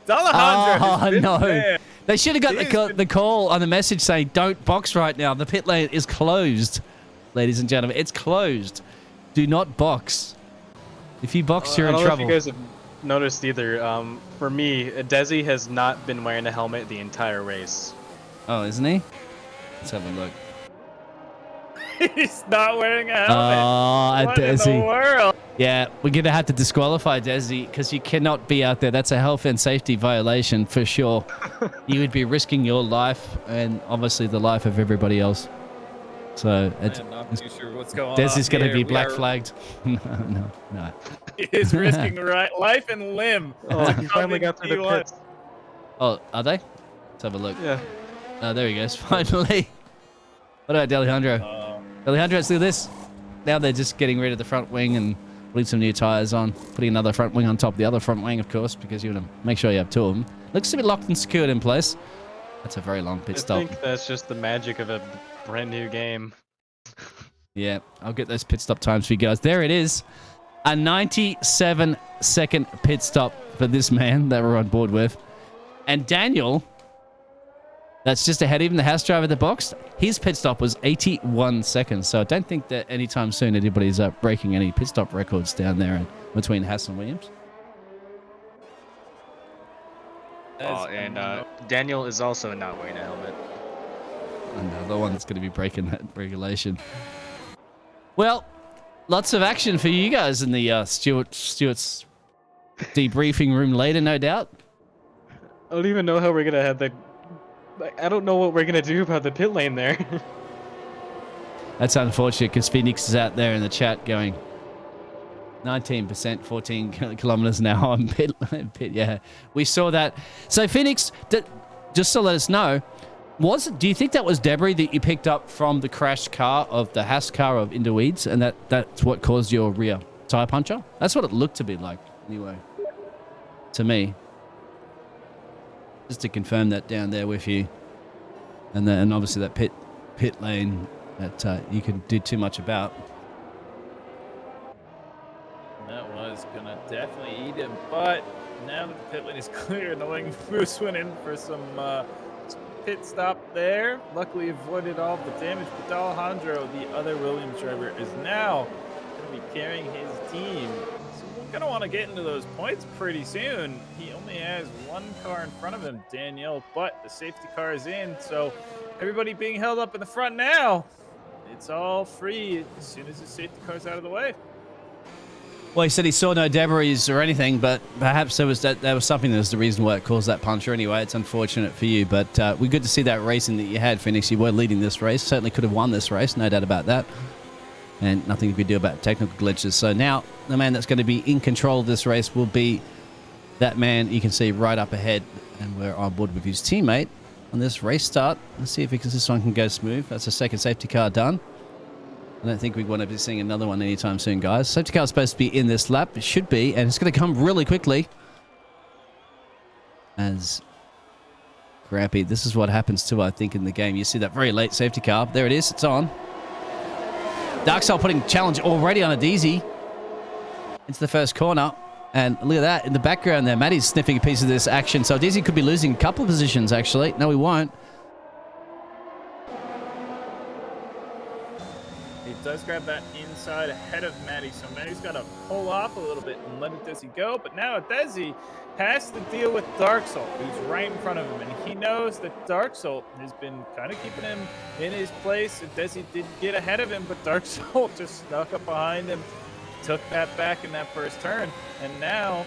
Alejandro no. there. They should have got the call on the message saying, don't box right now. The pit lane is closed. Ladies and gentlemen, it's closed. Do not box. If you box, you're in trouble. I don't know if you guys have noticed either. For me, Desi has not been wearing a helmet the entire race. Oh, isn't he? Let's have a look. He's not wearing a helmet. Oh, what in the Desi. world? Yeah, we're going to have to disqualify Desi because you cannot be out there. That's a health and safety violation for sure. You would be risking your life and obviously the life of everybody else. So I'm not too sure what's going on. Desi's going to be here. black flagged. No. He is risking life and limb. Oh, he finally got through the pits. Oh, are they? Let's have a look. Yeah. Oh, there he goes. Finally. What about Alejandro? Alejandro, let's do this. Now they're just getting rid of the front wing and putting some new tires on. Putting another front wing on top of the other front wing, of course, because you want to make sure you have two of them. Looks to be locked and secured in place. That's a very long pit stop. I think that's just the magic of a brand new game. Yeah, I'll get those pit stop times for you guys. There it is. A 97-second pit stop for this man that we're on board with. And Daniel, that's just ahead of him, the house driver at the box. His pit stop was 81 seconds. So I don't think that anytime soon anybody's breaking any pit stop records down there in between Haas and Williams. Oh, and Daniel is also not wearing a helmet. Another one that's going to be breaking that regulation. Well, lots of action for you guys in the Stewart's debriefing room later, no doubt. I don't even know how we're gonna have the. I don't know what we're gonna do about the pit lane there. That's unfortunate because Phoenix is out there in the chat going 19%, 14 kilometers an hour on pit. Yeah, we saw that. So Phoenix, just to let us know, do you think that was debris that you picked up from the crashed car of the Haas car of Interweeds, and that's what caused your rear tire puncture? That's what it looked to be like, anyway, to me. Just to confirm that down there with you, and obviously that pit lane that you can do too much about. That was gonna definitely eat him, but now that the pit lane is clear, knowing Moose went in for some pit stop there. Luckily avoided all the damage, but Alejandro, the other Williams driver, is now going to be carrying his team. So we're going to want to get into those points pretty soon. He only has one car in front of him, Daniel, but the safety car is in, so everybody being held up in the front now. It's all free as soon as the safety car's out of the way. Well, he said he saw no debris or anything, but perhaps there was something that was the reason why it caused that puncture anyway. It's unfortunate for you, but we're good to see that racing that you had, Phoenix. You were leading this race. Certainly could have won this race, no doubt about that. And nothing you could do about technical glitches. So now the man that's going to be in control of this race will be that man you can see right up ahead. And we're on board with his teammate on this race start. Let's see if this one can go smooth. That's the second safety car done. I don't think we want to be seeing another one anytime soon, guys. Safety car is supposed to be in this lap. It should be, and it's going to come really quickly. As Grampy, this is what happens too, I think, in the game. You see that very late safety car. There it is. It's on. Darksoul putting challenge already on a DZ into the first corner. And look at that in the background there. Matty's sniffing a piece of this action. So DZ could be losing a couple of positions, actually. No, he won't. He does grab that inside ahead of Matty, so Matty's got to pull off a little bit and let Desi go. But now Desi has to deal with Darksoul, who's right in front of him, and he knows that Darksoul has been kind of keeping him in his place. And Desi did get ahead of him, but Darksoul just snuck up behind him, took that back in that first turn, and now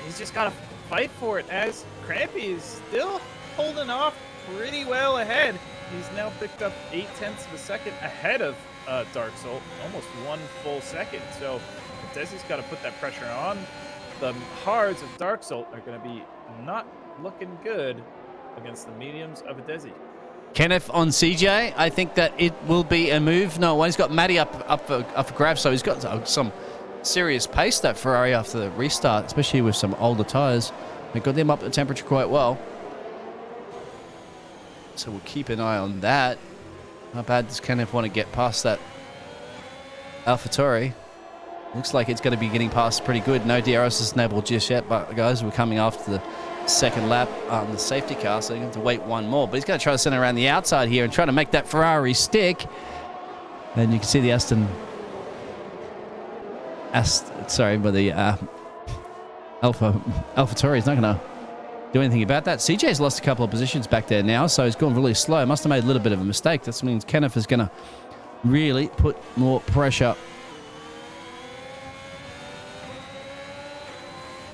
he's just got to fight for it as Crampy is still holding off pretty well ahead. He's now picked up 0.8 of a second ahead of Darksoul, almost 1 full second. So Desi's got to put that pressure on. The hards of Darksoul are going to be not looking good against the mediums of a Desi. Kenneth on CJ, I think that it will be a move. No, he's got Matty up for grabs, so he's got some serious pace, that Ferrari, after the restart, especially with some older tyres. They got them up at temperature quite well. So we'll keep an eye on that. How bad does Kenneth want to get past that AlphaTauri? Looks like it's going to be getting past pretty good. No DRS is enabled just yet, but guys, we're coming after the second lap on the safety car, so you have to wait one more. But he's going to try to send it around the outside here and try to make that Ferrari stick. And you can see the AlphaTauri is not going to do anything about that. CJ's lost a couple of positions back there now, so he's gone really slow. Must have made a little bit of a mistake. That means Kenneth is going to really put more pressure.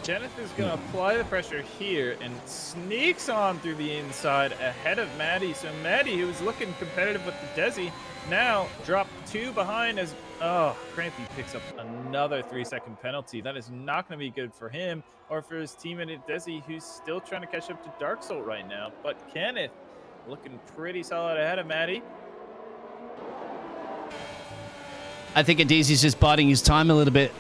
Kenneth is going to apply the pressure here and sneaks on through the inside ahead of Matty. So Matty, who was looking competitive with the Desi, now dropped 2 behind as Crampy picks up another 3-second penalty. That is not going to be good for him or for his teammate Desi, who's still trying to catch up to Darksoul right now. But Kenneth looking pretty solid ahead of Matty. I think Adizi's just biding his time a little bit.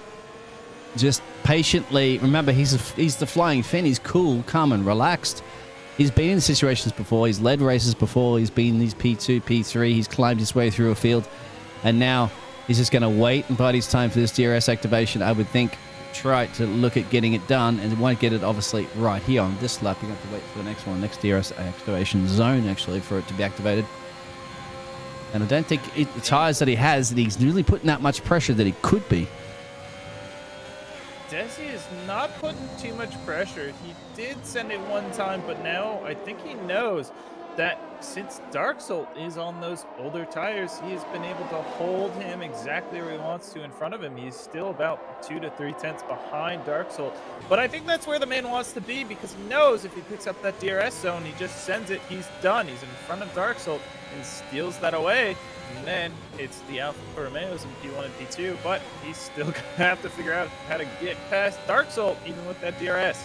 Just patiently. Remember, he's the flying Finn. He's cool, calm, and relaxed. He's been in situations before. He's led races before. He's been in these P2, P3. He's climbed his way through a field. And now he's just going to wait and bide his time for this DRS activation. I would think try to look at getting it done, and won't get it obviously right here on this lap. You have to wait for the next one, next DRS activation zone actually for it to be activated. And I don't think the tyres that he has, that he's really putting that much pressure that he could be. Desi is not putting too much pressure. He did send it one time, but now I think he knows that since Dark Salt is on those older tires, he has been able to hold him exactly where he wants to in front of him. He's still about 2 to 3 tenths behind Dark Salt. But I think that's where the man wants to be, because he knows if he picks up that DRS zone, he just sends it, he's done. He's in front of Dark Salt and steals that away. And then it's the Alfa Romeos in P1 and P2, but he's still going to have to figure out how to get past Dark Salt, even with that DRS.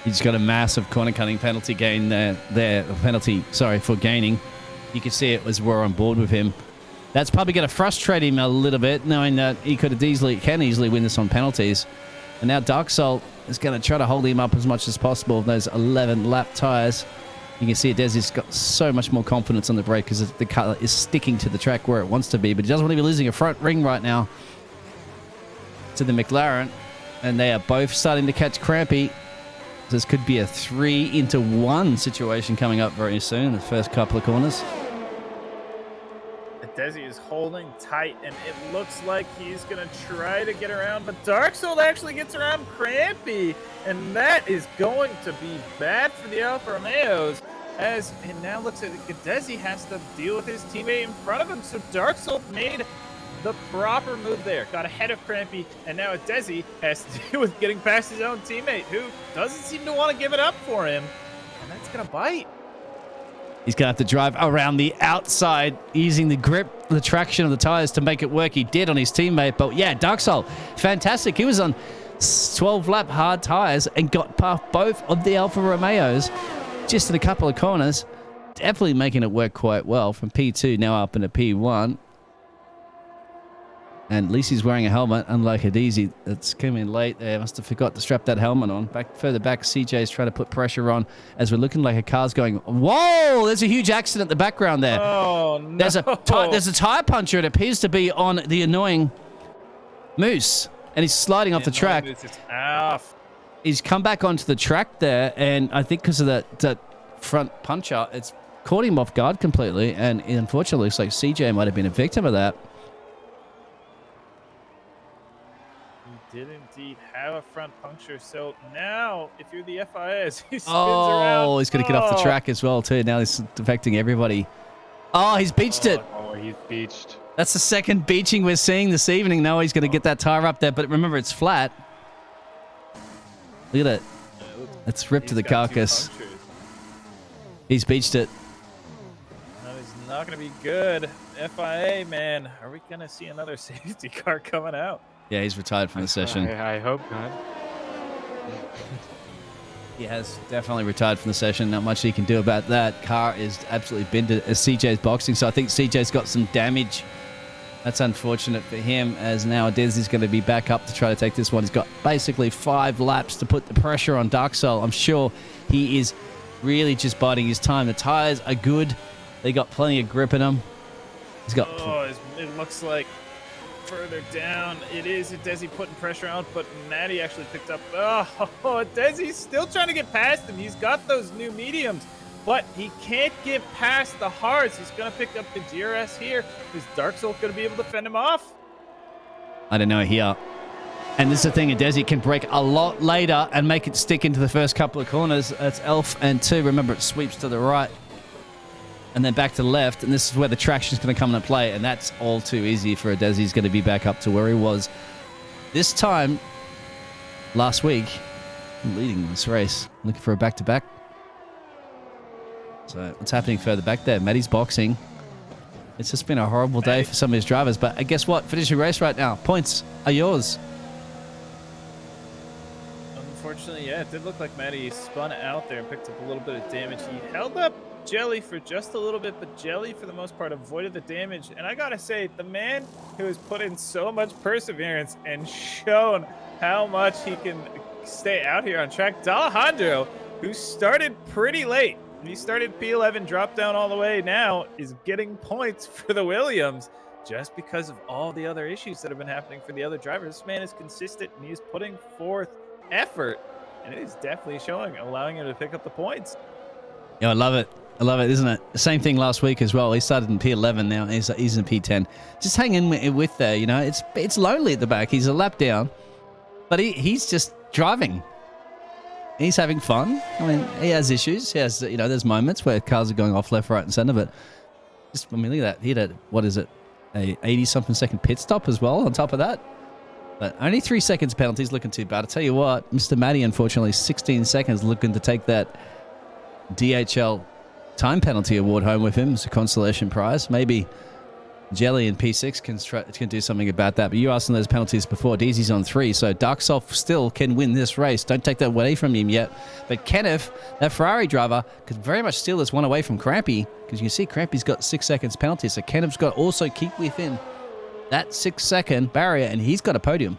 He's got a massive corner cutting penalty gain there. Penalty, sorry, for gaining. You can see it was we're on board with him. That's probably going to frustrate him a little bit, knowing that he can easily win this on penalties. And now Dark Salt is going to try to hold him up as much as possible with those 11 lap tires. You can see Desi's got so much more confidence on the brake because the car is sticking to the track where it wants to be, but he doesn't want to be losing a front ring right now to the McLaren. And they are both starting to catch crampy. This could be a 3-into-1 situation coming up very soon in the first couple of corners. Desi is holding tight, and it looks like he's going to try to get around, but Dark Soul actually gets around Crampy, and that is going to be bad for the Alfa Romeos, as it now looks like Desi has to deal with his teammate in front of him, so Dark Soul made the proper move there, got ahead of Crampy, and now Desi has to deal with getting past his own teammate, who doesn't seem to want to give it up for him, and that's going to bite. He's going to have to drive around the outside using the grip, the traction of the tires to make it work. He did on his teammate, but yeah, Dark Soul, fantastic. He was on 12-lap hard tires and got past both of the Alfa Romeos just in a couple of corners. Definitely making it work quite well from P2 now up into P1. And at least he's wearing a helmet, unlike Adizi that's come in late there. Must have forgot to strap that helmet on. Further back, CJ's trying to put pressure on as we're looking like a car's going, whoa, there's a huge accident in the background there. Oh, no. There's a tire puncher. It appears to be on the annoying Moose, and he's sliding off the track. He's come back onto the track there, and I think because of that front puncher, it's caught him off guard completely, and unfortunately, it looks like CJ might have been a victim of that. Did indeed have a front puncture, so now if you're the FIS, he spins around. He's going to get off the track as well too. Now he's affecting everybody. Oh, he's beached it. Oh, he's beached. That's the second beaching we're seeing this evening. Now he's going to get that tire up there, but remember it's flat. Look at it. It's ripped to the carcass. He's beached it. That is not going to be good. FIA, man, are we going to see another safety car coming out? Yeah, he's retired from the session. I hope not. He has definitely retired from the session. Not much he can do about that. Car is absolutely bent as CJ's boxing, so I think CJ's got some damage. That's unfortunate for him, as now Desi's going to be back up to try to take this one. He's got basically 5 laps to put the pressure on Dark Soul. I'm sure he is really just biding his time. The tires are good. They got plenty of grip in them. He's got... it looks like further down, it is Desi putting pressure out, but Natty actually picked up. Oh, Desi's still trying to get past him. He's got those new mediums, but he can't get past the hards. He's going to pick up the DRS here. Is Dark Soul going to be able to fend him off? I don't know here. And this is the thing, Desi can break a lot later and make it stick into the first couple of corners. That's Elf and 2. Remember, it sweeps to the right and then back to the left, and this is where the traction is going to come into play, and that's all too easy for a Desi. He's going to be back up to where he was this time last week, leading this race, looking for a back-to-back. So what's happening further back there? Matty's boxing. It's just been a horrible day for some of his drivers, but guess what? Finishing race right now. Points are yours. Unfortunately, yeah, it did look like Matty spun out there and picked up a little bit of damage. He held up Jelly for just a little bit, but Jelly, for the most part, avoided the damage. And I gotta say, the man who has put in so much perseverance and shown how much he can stay out here on track, D'Alejandro, who started pretty late. He started P11, dropped down all the way, now is getting points for the Williams. just because of all the other issues that have been happening for the other drivers. This man is consistent and he's putting forth effort, and it is definitely showing, allowing him to pick up the points. Yeah, I love it. I love it, isn't it? Same thing last week as well. He started in P11 now. He's in P10. Just hang in with there, you know. It's lonely at the back. He's a lap down, but he's just driving. He's having fun. I mean, he has issues. He has, you know, there's moments where cars are going off left, right, and center, but just, I mean, look at that. He had what is it? A 80-something second pit stop as well on top of that. But only 3 seconds penalties, looking too bad. I tell you what, Mr. Matty, unfortunately, 16 seconds, looking to take that DHL time penalty award home with him as a consolation prize. Maybe Jelly and P6 can do something about that. But you asked him those penalties before. Deezy's on 3, so Darksolf still can win this race. Don't take that away from him yet. But Kenneth, that Ferrari driver, could very much steal this one away from Crampy, because you can see Crampy's got 6 seconds penalty, so Kenneth's got to also keep within that 6-second barrier, and he's got a podium.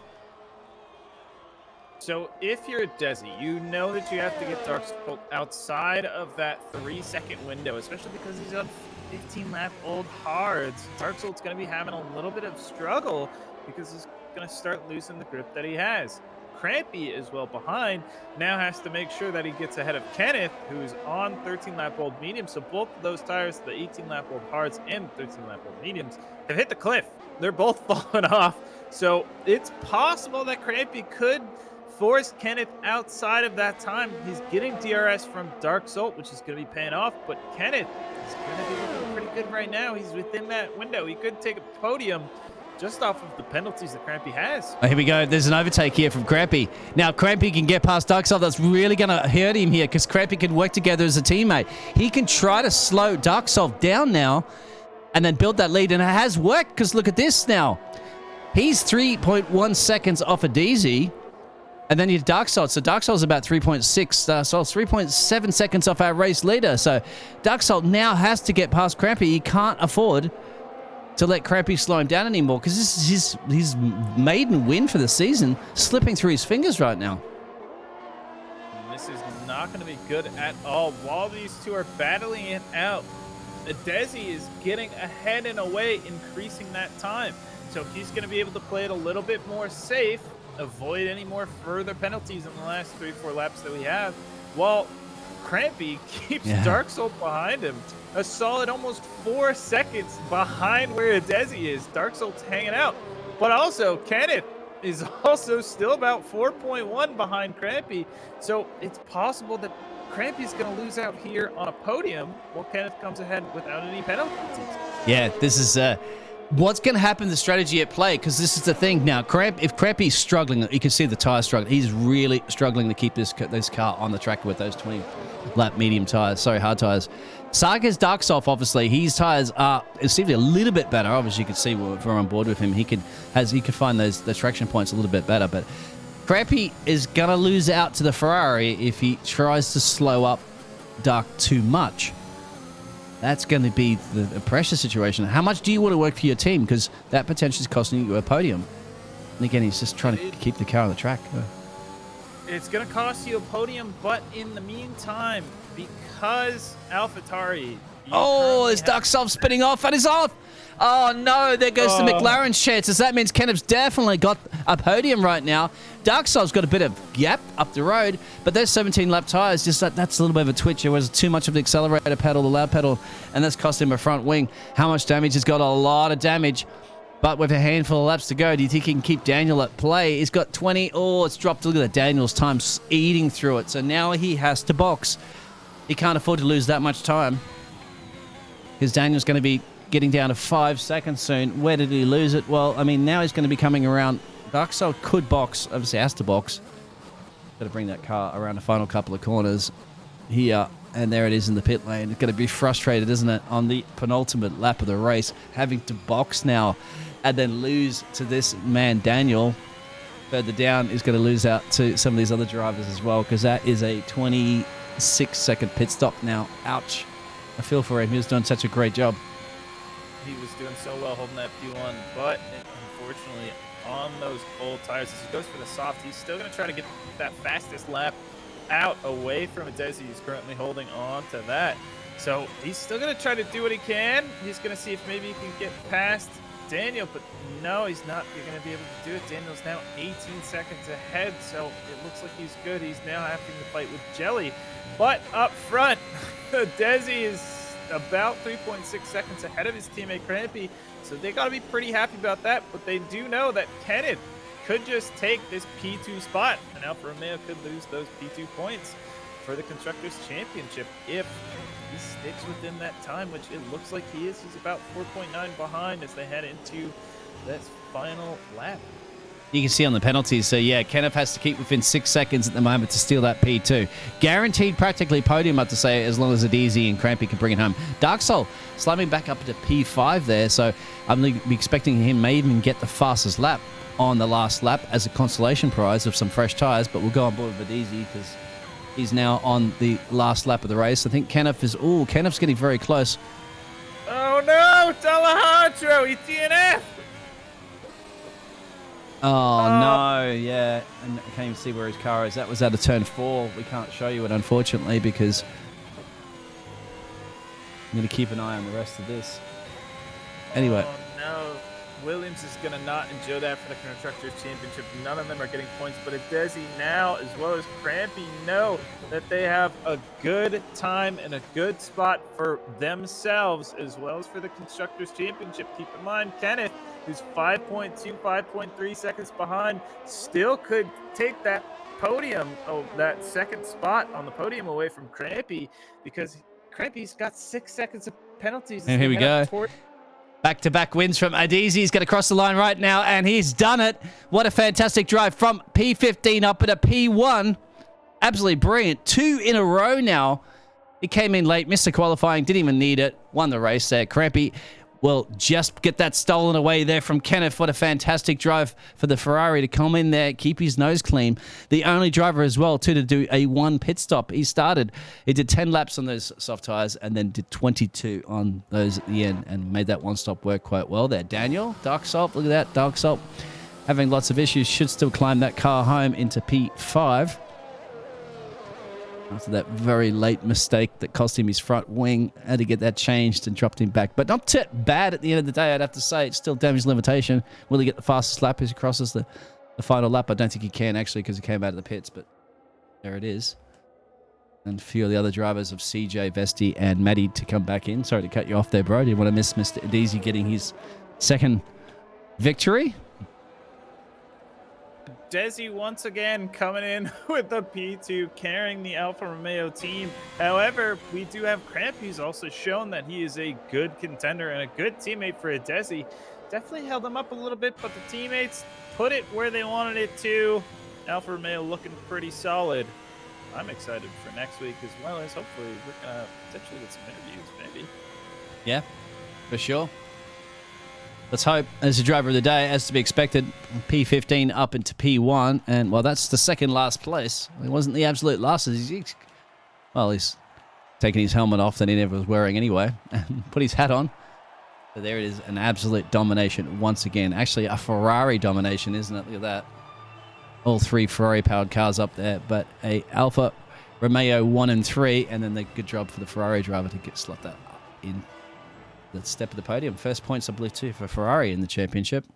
So if you're a Desi, you know that you have to get Darksolf outside of that 3-second window, especially because he's on 15-lap-old hards. Darksolf's going to be having a little bit of struggle because he's going to start losing the grip that he has. Crampy is well behind, now has to make sure that he gets ahead of Kenneth, who's on 13-lap-old mediums. So both of those tires, the 18-lap-old hards and 13-lap-old mediums, have hit the cliff. They're both falling off. So it's possible that Crampy could force Kenneth outside of that time. He's getting DRS from Darksolf, which is going to be paying off, but Kenneth is going to be looking pretty good right now. He's within that window. He could take a podium just off of the penalties that Crampy has. Oh, here we go. There's an overtake here from Crampy. Now, Crampy can get past Darksolf. That's really going to hurt him here because Crampy can work together as a teammate. He can try to slow Darksolf down now and then build that lead, and it has worked because look at this now. He's 3.1 seconds off of DZ. And then you have Darksolf. So Darksolf's about 3.6, so 3.7 seconds off our race leader. So Darksolf now has to get past Crampy. He can't afford to let Crampy slow him down anymore because this is his maiden win for the season, slipping through his fingers right now. And this is not going to be good at all. While these two are battling it out, Desi is getting ahead and away, increasing that time. So he's going to be able to play it a little bit more safe, avoid any more further penalties in the last 3-4 laps that we have, while Crampy keeps Darksolf behind him. A solid almost 4 seconds behind where Desi is. Darksolf's hanging out, but also Kenneth is also still about 4.1 behind Crampy. So it's possible that Crampy's going to lose out here on a podium while Kenneth comes ahead without any penalties. Yeah, this is what's going to happen, the strategy at play, because this is the thing now. If Crampy's struggling, you can see the tire struggling. He's really struggling to keep this car on the track with those 20-lap medium tires, hard tires. Saga's Darksolf, obviously, his tires seem to be a little bit better. Obviously, you can see if we're on board with him, he could find the traction points a little bit better. But Crampy is going to lose out to the Ferrari if he tries to slow up Dark too much. That's going to be the pressure situation. How much do you want to work for your team? Because that potentially is costing you a podium. And again, he's just trying to keep the car on the track. It's going to cost you a podium, but in the meantime, because AlphaTauri... Oh, is Darksolf spinning off and is off? Oh, no, there goes the McLaren's chances. That means Kenneth's definitely got a podium right now. Darksolf's got a bit of gap up the road, but those 17-lap tires, just that's a little bit of a twitch. It was too much of the accelerator pedal, the loud pedal, and that's cost him a front wing. How much damage? He's got a lot of damage, but with a handful of laps to go, do you think he can keep Daniel at play? He's got 20. Oh, it's dropped. Look at that. Daniel's time eating through it, so now he has to box. He can't afford to lose that much time because Daniel's going to be getting down to 5 seconds soon. Where did he lose it? Well, I mean, now he's going to be coming around. Darksolf could box, obviously has to box. Got to bring that car around the final couple of corners here, and there it is in the pit lane. It's going to be frustrated, isn't it, on the penultimate lap of the race, having to box now and then lose to this man, Daniel. Further down is going to lose out to some of these other drivers as well, because that is a 26-second pit stop now. Ouch. I feel for him. He was doing such a great job. He was doing so well holding that P1, but unfortunately on those old tires, as he goes for the soft, he's still going to try to get that fastest lap out away from a Desi who's currently holding on to that. So he's still going to try to do what he can. He's going to see if maybe he can get past Daniel, but no, he's not going to be able to do it. Daniel's now 18 seconds ahead, so it looks like he's good. He's now having to fight with Jelly. But up front, Desi is about 3.6 seconds ahead of his teammate Crampy, so they got to be pretty happy about that. But they do know that Kenneth could just take this P2 spot, and Alfa Romeo could lose those P2 points for the Constructors' Championship if he sticks within that time, which it looks like he is. He's about 4.9 behind as they head into this final lap. You can see on the penalties. So, yeah, Kenneth has to keep within 6 seconds at the moment to steal that P2. Guaranteed practically podium, up to say, as long as Adizi and Crampy can bring it home. Dark Soul slamming back up to P5 there. So I'm expecting him may even get the fastest lap on the last lap as a consolation prize of some fresh tyres. But we'll go on board with Adizi because he's now on the last lap of the race. I think Kenneth is... Oh, Kenneth's getting very close. Oh, no! Alejandro, he DNF! Oh, no, yeah. And I can't even see where his car is. That was out of turn 4. We can't show you it, unfortunately, because I'm going to keep an eye on the rest of this. Anyway. Oh, no. Williams is going to not enjoy that for the Constructors' Championship. None of them are getting points, but Adesi now, as well as Crampy, know that they have a good time and a good spot for themselves, as well as for the Constructors' Championship. Keep in mind, Kenneth, who's 5.2, 5.3 seconds behind, still could take that podium, that second spot on the podium away from Crampy, because Crampy's got 6 seconds of penalties. And here we go. Back-to-back wins from Adizi. He's going to cross the line right now, and he's done it. What a fantastic drive from P15 up at a P1. Absolutely brilliant. 2 in a row now. He came in late, missed the qualifying, didn't even need it. Won the race there. Crampy will just get that stolen away there from Kenneth. What a fantastic drive for the Ferrari to come in there, keep his nose clean. The only driver as well, too, to do a 1 pit stop. He did 10 laps on those soft tyres and then did 22 on those at the end and made that 1 stop work quite well there. Daniel, Dark Salt, look at that. Dark Salt having lots of issues, should still climb that car home into P5. After that very late mistake that cost him his front wing, had to get that changed and dropped him back. But not too bad at the end of the day, I'd have to say. It's still damage limitation. Will he get the fastest lap as he crosses the final lap? I don't think he can, actually, because he came out of the pits, but there it is. And a few of the other drivers of CJ, Vesti, and Maddie to come back in. Sorry to cut you off there, bro. Didn't want to miss Mr. Adizi getting his second victory. Desi once again coming in with the P2, carrying the Alfa Romeo team. However, we do have Cramp, who's also shown that he is a good contender and a good teammate for a Desi. Definitely held him up a little bit, but the teammates put it where they wanted it to. Alfa Romeo looking pretty solid. I'm excited for next week, as well as hopefully we're going to potentially get some interviews, maybe. Yeah, for sure. Let's hope. As the driver of the day, as to be expected, P15 up into P1. And, well, that's the second last place. It wasn't the absolute last. He's taking his helmet off that he never was wearing anyway and put his hat on. So there it is, an absolute domination once again. Actually, a Ferrari domination, isn't it? Look at that. All 3 Ferrari-powered cars up there, but a Alfa Romeo 1 and 3, and then the good job for the Ferrari driver to slot that in the step of the podium. First points, I believe, too, for Ferrari in the championship.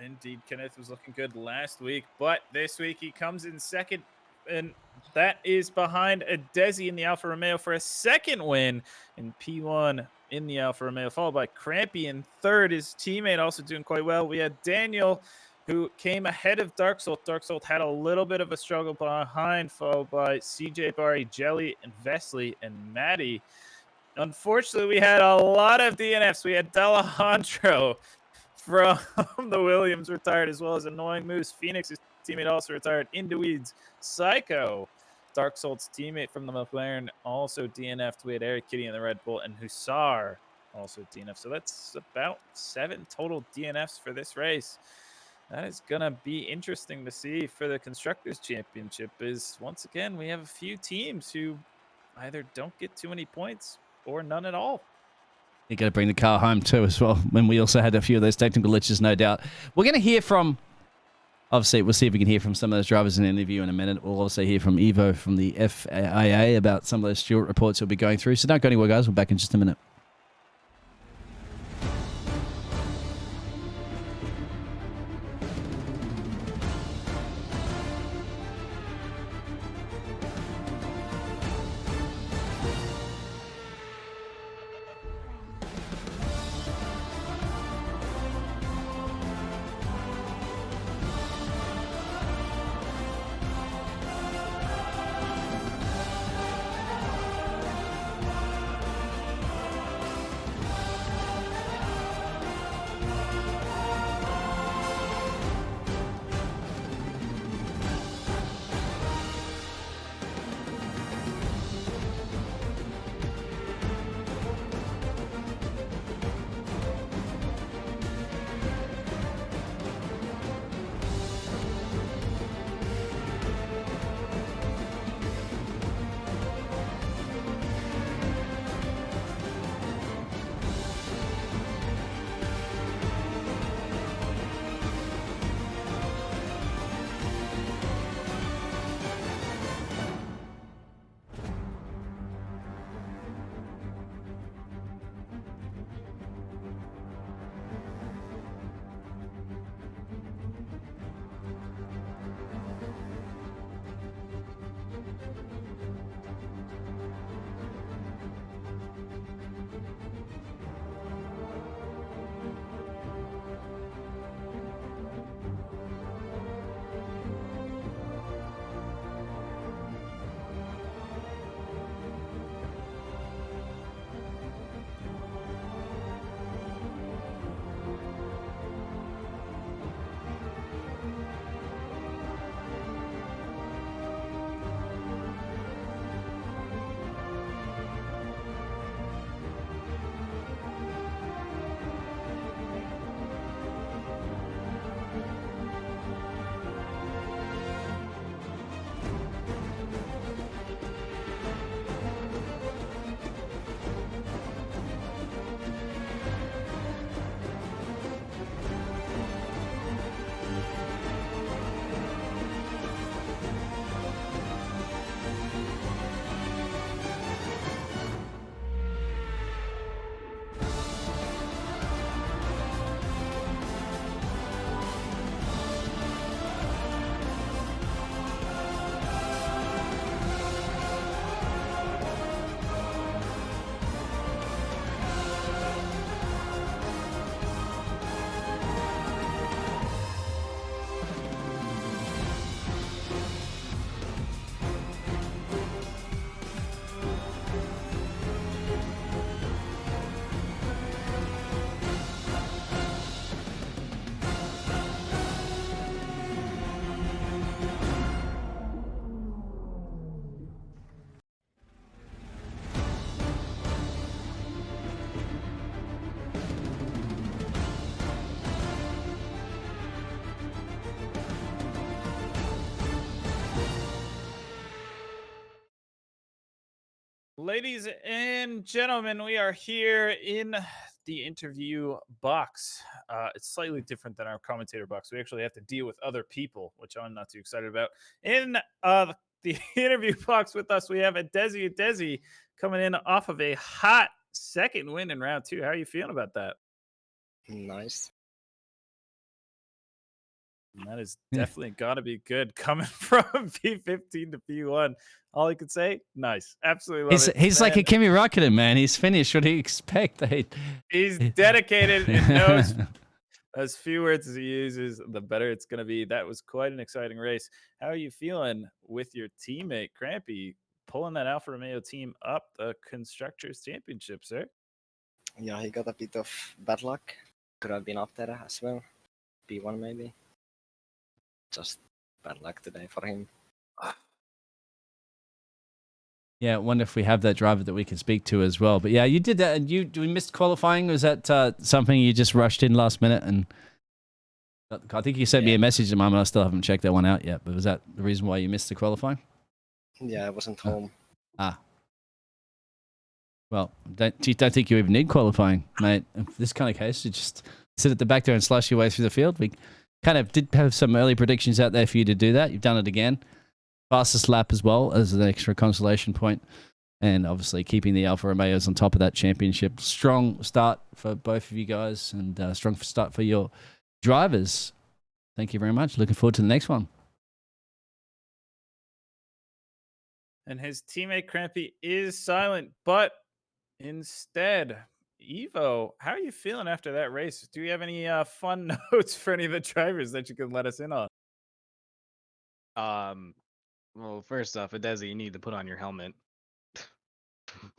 Indeed, Kenneth was looking good last week, but this week he comes in second, and that is behind Adesi in the Alfa Romeo for a second win in P1 in the Alfa Romeo, followed by Crampy in third. His teammate also doing quite well. We had Daniel, who came ahead of Dark Salt. Dark Salt had a little bit of a struggle behind, followed by CJ, Barry, Jelly, and Vesley and Maddie. Unfortunately, we had a lot of DNFs. We had D'Alejandro from the Williams retired, as well as Annoying Moose. Phoenix's teammate also retired. Into Weeds, Psycho, Dark Salt's teammate from the McLaren, also DNF'd. We had Eric Kitty in the Red Bull, and Hussar also DNF. So that's about 7 total DNFs for this race. That is going to be interesting to see for the Constructors' Championship. Is once again, we have a few teams who either don't get too many points or none at all. You got to bring the car home too, as well. When we also had a few of those technical glitches, no doubt. We're going to hear from, obviously, we'll see if we can hear from some of those drivers in an interview in a minute. We'll also hear from Evo from the FIA about some of those Stewart reports we'll be going through. So don't go anywhere, guys. We're back in just a minute. Ladies and gentlemen, we are here in the interview box. It's slightly different than our commentator box. We actually have to deal with other people, which I'm not too excited about. In the interview box with us, we have a Desi coming in off of a hot second win in round 2. How are you feeling about that? Nice. And that is definitely got to be good coming from P15 to P1. All I could say, nice. Absolutely love it. He's like a Kimi Räikkönen, man. He's finished. What do you expect? He's dedicated and knows as few words as he uses, the better it's going to be. That was quite an exciting race. How are you feeling with your teammate, Crampy, pulling that Alfa Romeo team up the Constructors' Championship, sir? Yeah, he got a bit of bad luck. Could have been up there as well. P1 maybe. Just bad luck today for him. Yeah, I wonder if we have that driver that we can speak to as well. But yeah, you did that, and we missed qualifying. Was that something you just rushed in last minute? And I think you sent me a message at the moment. I still haven't checked that one out yet. But was that the reason why you missed the qualifying? Yeah, I wasn't home. Well, don't think you even need qualifying, mate. In this kind of case, you just sit at the back there and slash your way through the field. We kind of did have some early predictions out there for you to do that. You've done it again. Fastest lap as well as an extra consolation point. And obviously keeping the Alfa Romeos on top of that championship. Strong start for both of you guys and strong start for your drivers. Thank you very much. Looking forward to the next one. And his teammate Crampy is silent, but instead, Evo, how are you feeling after that race? Do you have any fun notes for any of the drivers that you can let us in on? Well, first off, Adesi, you need to put on your helmet.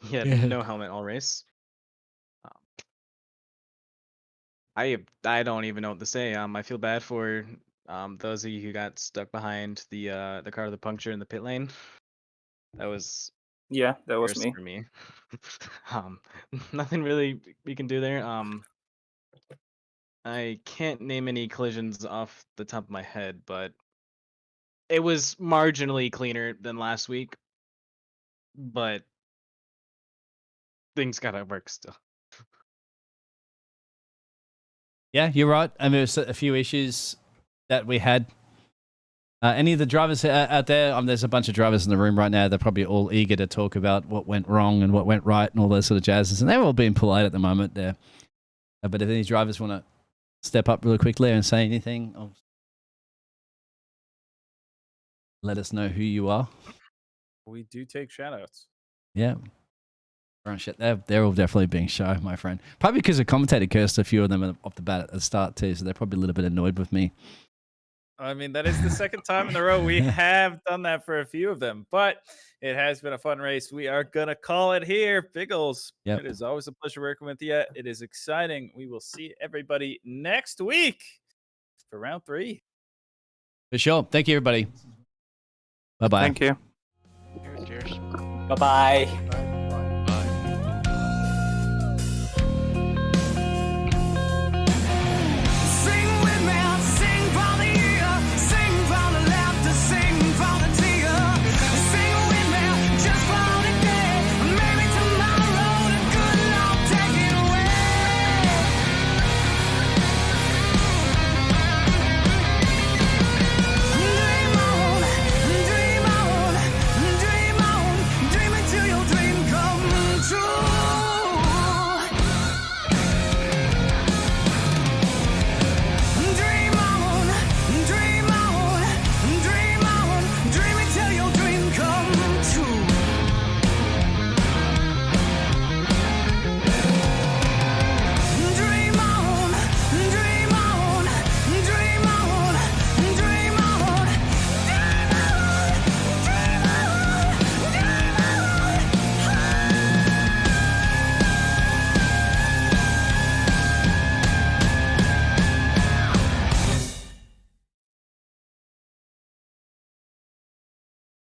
He had no helmet all race. I don't even know what to say. I feel bad for those of you who got stuck behind the car with the puncture in the pit lane. That was that was me. for me. Nothing really we can do there. I can't name any collisions off the top of my head, but it was marginally cleaner than last week. But things gotta work still. Yeah, you're right. I mean, there's a few issues that we had. Any of the drivers out there, there's a bunch of drivers in the room right now. They're probably all eager to talk about what went wrong and what went right and all those sort of jazzes. And they're all being polite at the moment there. But if any drivers want to step up really quickly and say anything, let us know who you are. We do take shoutouts. Yeah. They're all definitely being shy, my friend. Probably because the commentator cursed a few of them off the bat at the start too, so they're probably a little bit annoyed with me. I mean, that is the second time in a row we have done that for a few of them, but it has been a fun race. We are going to call it here. Biggles, It is always a pleasure working with you. It is exciting. We will see everybody next week for round 3. For sure. Thank you, everybody. Bye-bye. Thank you. Cheers. Bye-bye.